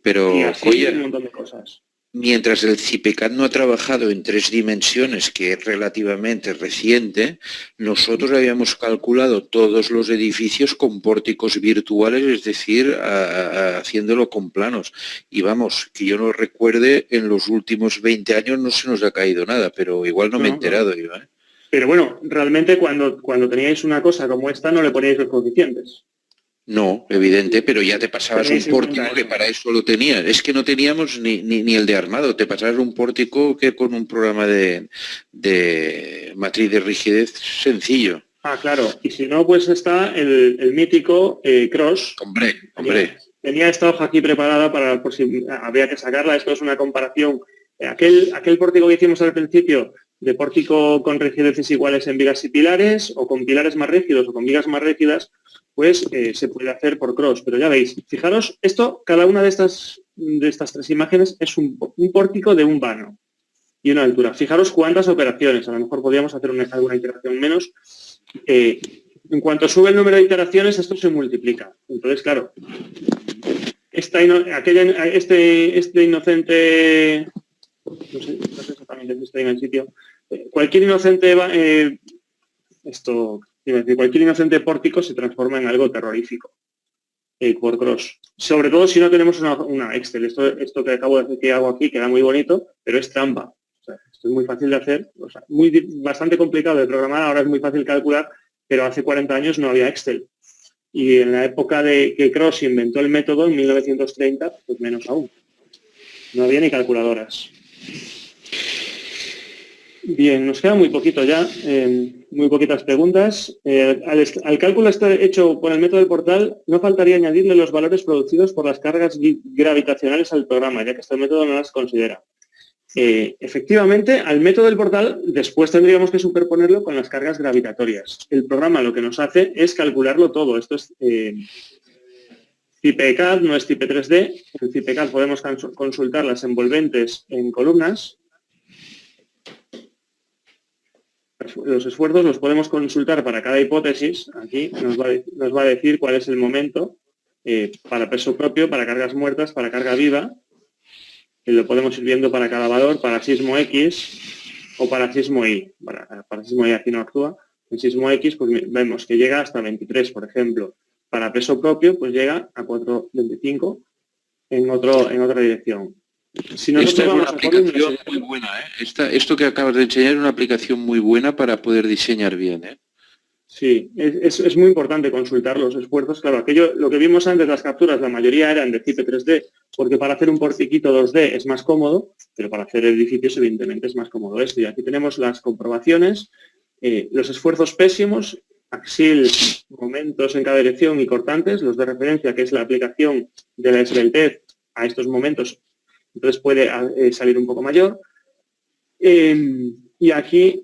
Pero, y así un montón de cosas. Mientras el CIPECAT no ha trabajado en 3 dimensiones, que es relativamente reciente, nosotros habíamos calculado todos los edificios con pórticos virtuales, es decir, haciéndolo con planos. Y vamos, que yo no recuerde, en los últimos 20 años no se nos ha caído nada, pero igual no me he enterado yo, ¿eh? Pero bueno, realmente cuando teníais una cosa como esta no le poníais los coeficientes. No, evidente, pero ya te pasabas un pórtico que para eso lo tenías. Es que no teníamos ni el de armado, te pasabas un pórtico que con un programa de matriz de rigidez sencillo. Ah, claro, y si no, pues está el mítico Cross. Hombre. Tenía esta hoja aquí preparada por si había que sacarla. Esto es una comparación. Aquel pórtico que hicimos al principio, de pórtico con rigideces iguales en vigas y pilares, o con pilares más rígidos o con vigas más rígidas, pues se puede hacer por Cross. Pero ya veis, fijaros, cada una de estas 3 imágenes es un pórtico de un vano y una altura. Fijaros cuántas operaciones, a lo mejor podríamos hacer alguna iteración menos. En cuanto sube el número de iteraciones, esto se multiplica. Entonces, claro, este inocente, no sé exactamente si está en el sitio, cualquier inocente cualquier inocente pórtico se transforma en algo terrorífico por cross. Sobre todo si no tenemos una Excel. Esto que acabo de decir que hago aquí queda muy bonito, pero es trampa. O sea, esto es muy fácil de hacer, o sea, bastante complicado de programar, ahora es muy fácil calcular, pero hace 40 años no había Excel. Y en la época de que Cross inventó el método, en 1930, pues menos aún. No había ni calculadoras. Bien, nos queda muy poquito ya, muy poquitas preguntas. Al cálculo está hecho por el método del portal, no faltaría añadirle los valores producidos por las cargas gravitacionales al programa, ya que este método no las considera. Efectivamente, al método del portal después tendríamos que superponerlo con las cargas gravitatorias. El programa lo que nos hace es calcularlo todo. Esto es CIPECAD, no es CIPE 3D. En CIPECAD podemos consultar las envolventes en columnas. Los esfuerzos los podemos consultar para cada hipótesis. Aquí nos va a decir cuál es el momento para peso propio, para cargas muertas, para carga viva. Y lo podemos ir viendo para cada valor, para sismo X o para sismo Y. Para sismo Y aquí no actúa. En sismo X pues vemos que llega hasta 23, por ejemplo. Para peso propio pues llega a 4,25 en otra dirección. Si esta es una aplicación muy buena, ¿eh? Esto que acabas de enseñar es una aplicación muy buena para poder diseñar bien, ¿eh? Sí, es muy importante consultar los esfuerzos. Claro, lo que vimos antes, las capturas, la mayoría eran de CIPE 3D, porque para hacer un portiquito 2D es más cómodo, pero para hacer edificios evidentemente es más cómodo esto. Y aquí tenemos las comprobaciones, los esfuerzos pésimos, axil, momentos en cada dirección y cortantes, los de referencia, que es la aplicación de la esbeltez a estos momentos, entonces puede salir un poco mayor. Y aquí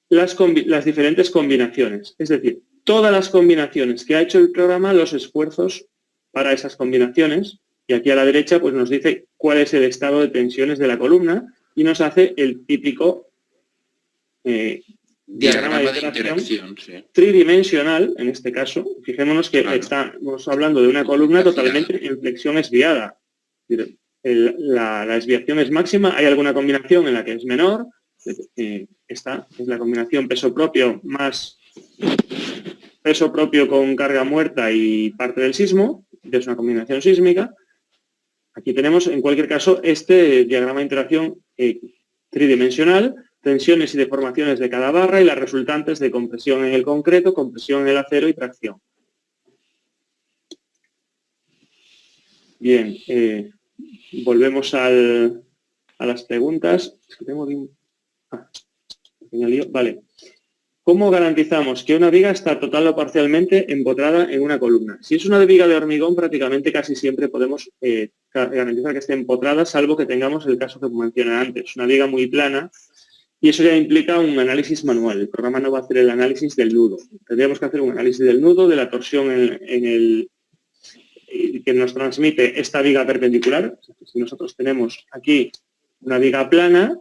las diferentes combinaciones, es decir, todas las combinaciones que ha hecho el programa, los esfuerzos para esas combinaciones, y aquí a la derecha pues nos dice cuál es el estado de tensiones de la columna y nos hace el típico diagrama de interacción sí, tridimensional, en este caso. Fijémonos que estamos hablando de una columna totalmente en flexión esviada. La desviación es máxima, hay alguna combinación en la que es menor. Esta es la combinación peso propio más peso propio con carga muerta y parte del sismo, que es una combinación sísmica. Aquí tenemos, en cualquier caso, este diagrama de interacción tridimensional, tensiones y deformaciones de cada barra y las resultantes de compresión en el concreto, compresión en el acero y tracción. Bien, volvemos a las preguntas. Es que tengo pequeño lío. Vale. ¿Cómo garantizamos que una viga está total o parcialmente empotrada en una columna? Si es una viga de hormigón, prácticamente casi siempre podemos garantizar que esté empotrada, salvo que tengamos el caso que mencioné antes, una viga muy plana, y eso ya implica un análisis manual. El programa no va a hacer el análisis del nudo. Tendríamos que hacer un análisis del nudo, de la torsión que nos transmite esta viga perpendicular. Si nosotros tenemos aquí una viga plana,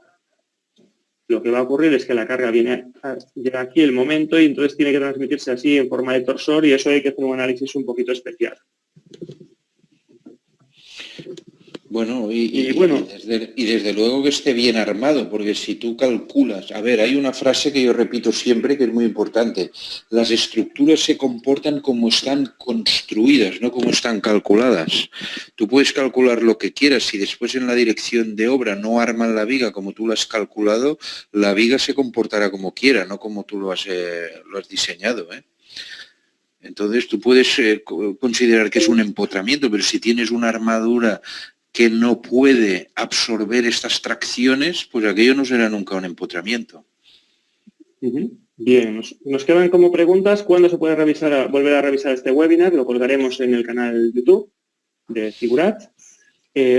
lo que va a ocurrir es que la carga llega aquí el momento y entonces tiene que transmitirse así en forma de torsor y eso hay que hacer un análisis un poquito especial. Bueno, desde luego que esté bien armado, porque si tú calculas, a ver, hay una frase que yo repito siempre que es muy importante, las estructuras se comportan como están construidas, no como están calculadas. Tú puedes calcular lo que quieras, si después en la dirección de obra no arman la viga como tú lo has calculado, la viga se comportará como quiera, no como tú lo has diseñado, ¿eh? Entonces tú puedes considerar que es un empotramiento, pero si tienes una armadura que no puede absorber estas tracciones, pues aquello no será nunca un empotramiento. Bien, nos quedan como preguntas, ¿cuándo se puede volver a revisar este webinar? Lo colgaremos en el canal YouTube de Figurat.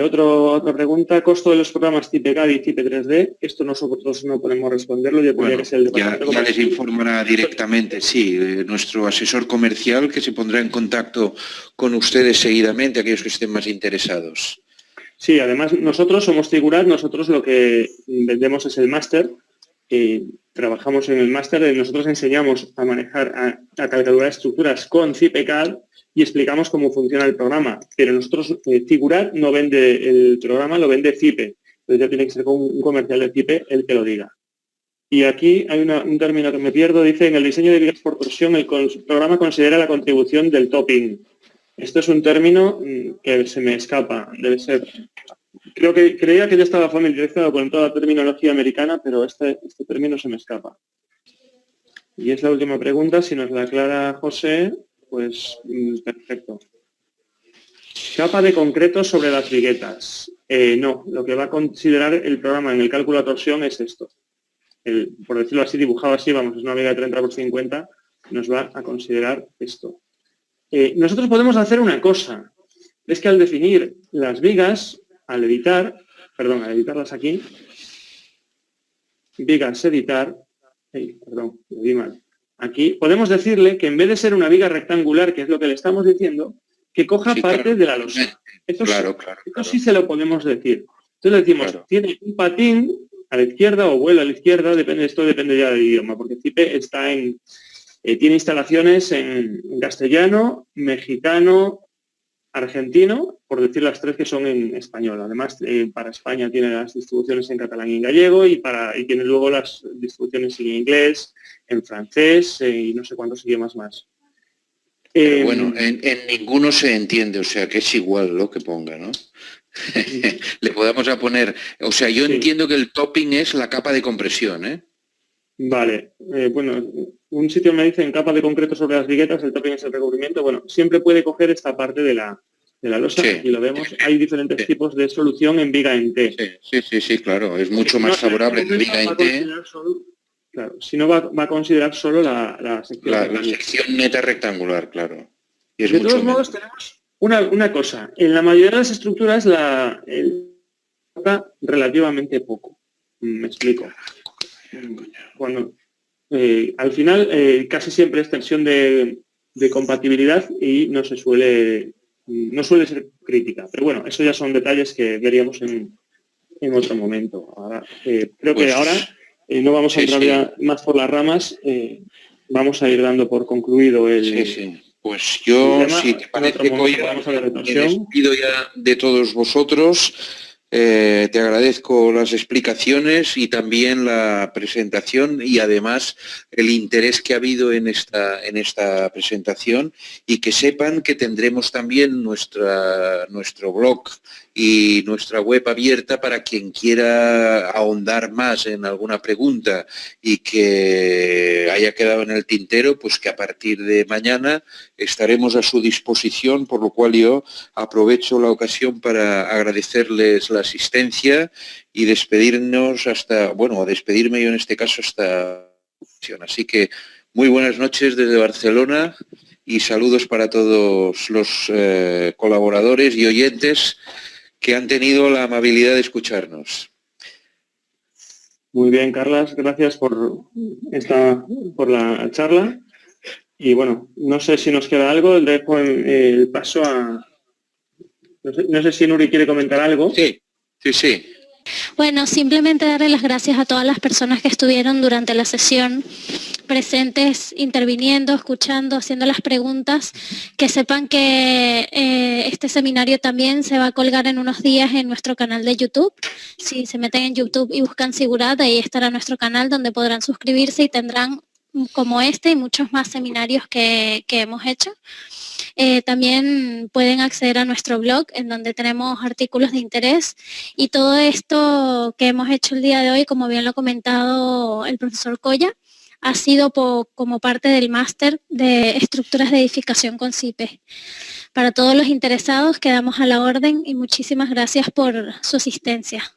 Otra pregunta, costo de los programas CIPECAD y CIPE 3D. Esto nosotros no podemos responderlo, yo tendría que ser el departamento. Ya les informará directamente, sí, nuestro asesor comercial que se pondrá en contacto con ustedes seguidamente, aquellos que estén más interesados. Sí, además nosotros somos Figurat, nosotros lo que vendemos es el máster trabajamos en el máster, nosotros enseñamos a manejar, a calcular estructuras con CIPE-CAD y explicamos cómo funciona el programa, pero nosotros, Figurat no vende el programa, lo vende CIPE, entonces ya tiene que ser un comercial de CIPE el que lo diga. Y aquí hay un término que me pierdo, dice, en el diseño de vigas por torsión, el programa considera la contribución del topping. Esto es un término que se me escapa, debe ser... Creía que ya estaba familiarizado con toda la terminología americana, pero este término se me escapa. Y es la última pregunta, si nos la aclara José, pues perfecto. Capa de concreto sobre las viguetas. No, lo que va a considerar el programa en el cálculo a torsión es esto. Por decirlo así, dibujado así, vamos, es una viga de 30 por 50, nos va a considerar esto. Nosotros podemos hacer una cosa, es que al definir las vigas, al editarlas aquí, vigas editar, perdón, lo di mal. Aquí podemos decirle que en vez de ser una viga rectangular, que es lo que le estamos diciendo, que coja parte de la losa. Esto sí se lo podemos decir. Entonces le decimos, tiene un patín a la izquierda o vuelo a la izquierda, esto depende ya del idioma, porque CIPE está tiene instalaciones en castellano, mexicano, argentino, por decir las tres que son en español. Además, para España tiene las distribuciones en catalán y en gallego y tiene luego las distribuciones en inglés, en francés y no sé cuántos idiomas más. Pero bueno, en ninguno se entiende, o sea que es igual lo que ponga, ¿no? Le podamos a poner, o sea, yo entiendo que el topping es la capa de compresión, ¿eh? Vale, bueno, un sitio me dice en capa de concreto sobre las viguetas, el topping es el recubrimiento. Bueno, siempre puede coger esta parte de la losa, y lo vemos. Hay diferentes tipos de solución en viga en T. Sí, claro, es mucho más favorable la viga en T. Claro, si no va a considerar solo la sección. La sección neta rectangular, claro. Y es de todos modos, tenemos una cosa. En la mayoría de las estructuras relativamente poco. Me explico. Cuando al final casi siempre es tensión de compatibilidad y no suele ser crítica. Pero bueno, eso ya son detalles que veríamos en otro momento. Ahora, creo que ahora no vamos a entrar ya más por las ramas, vamos a ir dando por concluido el... Pues yo, si te parece, me despido ya de todos vosotros. Te agradezco las explicaciones y también la presentación y además el interés que ha habido en esta presentación, y que sepan que tendremos también nuestro blog y nuestra web abierta para quien quiera ahondar más en alguna pregunta y que haya quedado en el tintero, pues que a partir de mañana estaremos a su disposición, por lo cual yo aprovecho la ocasión para agradecerles la asistencia y despedirme yo en este caso hasta... Así que muy buenas noches desde Barcelona y saludos para todos los colaboradores y oyentes que han tenido la amabilidad de escucharnos. Muy bien, Carlas, gracias por la charla. Y bueno, no sé si nos queda algo, dejo el paso a... No sé si Nuri quiere comentar algo. Sí. Bueno, simplemente darle las gracias a todas las personas que estuvieron durante la sesión presentes, interviniendo, escuchando, haciendo las preguntas, que sepan que este seminario también se va a colgar en unos días en nuestro canal de YouTube. Si se meten en YouTube y buscan Figurat, ahí estará nuestro canal donde podrán suscribirse y tendrán como este y muchos más seminarios que hemos hecho. También pueden acceder a nuestro blog en donde tenemos artículos de interés, y todo esto que hemos hecho el día de hoy, como bien lo ha comentado el profesor Colla, ha sido como parte del máster de estructuras de edificación con CIPE. Para todos los interesados quedamos a la orden y muchísimas gracias por su asistencia.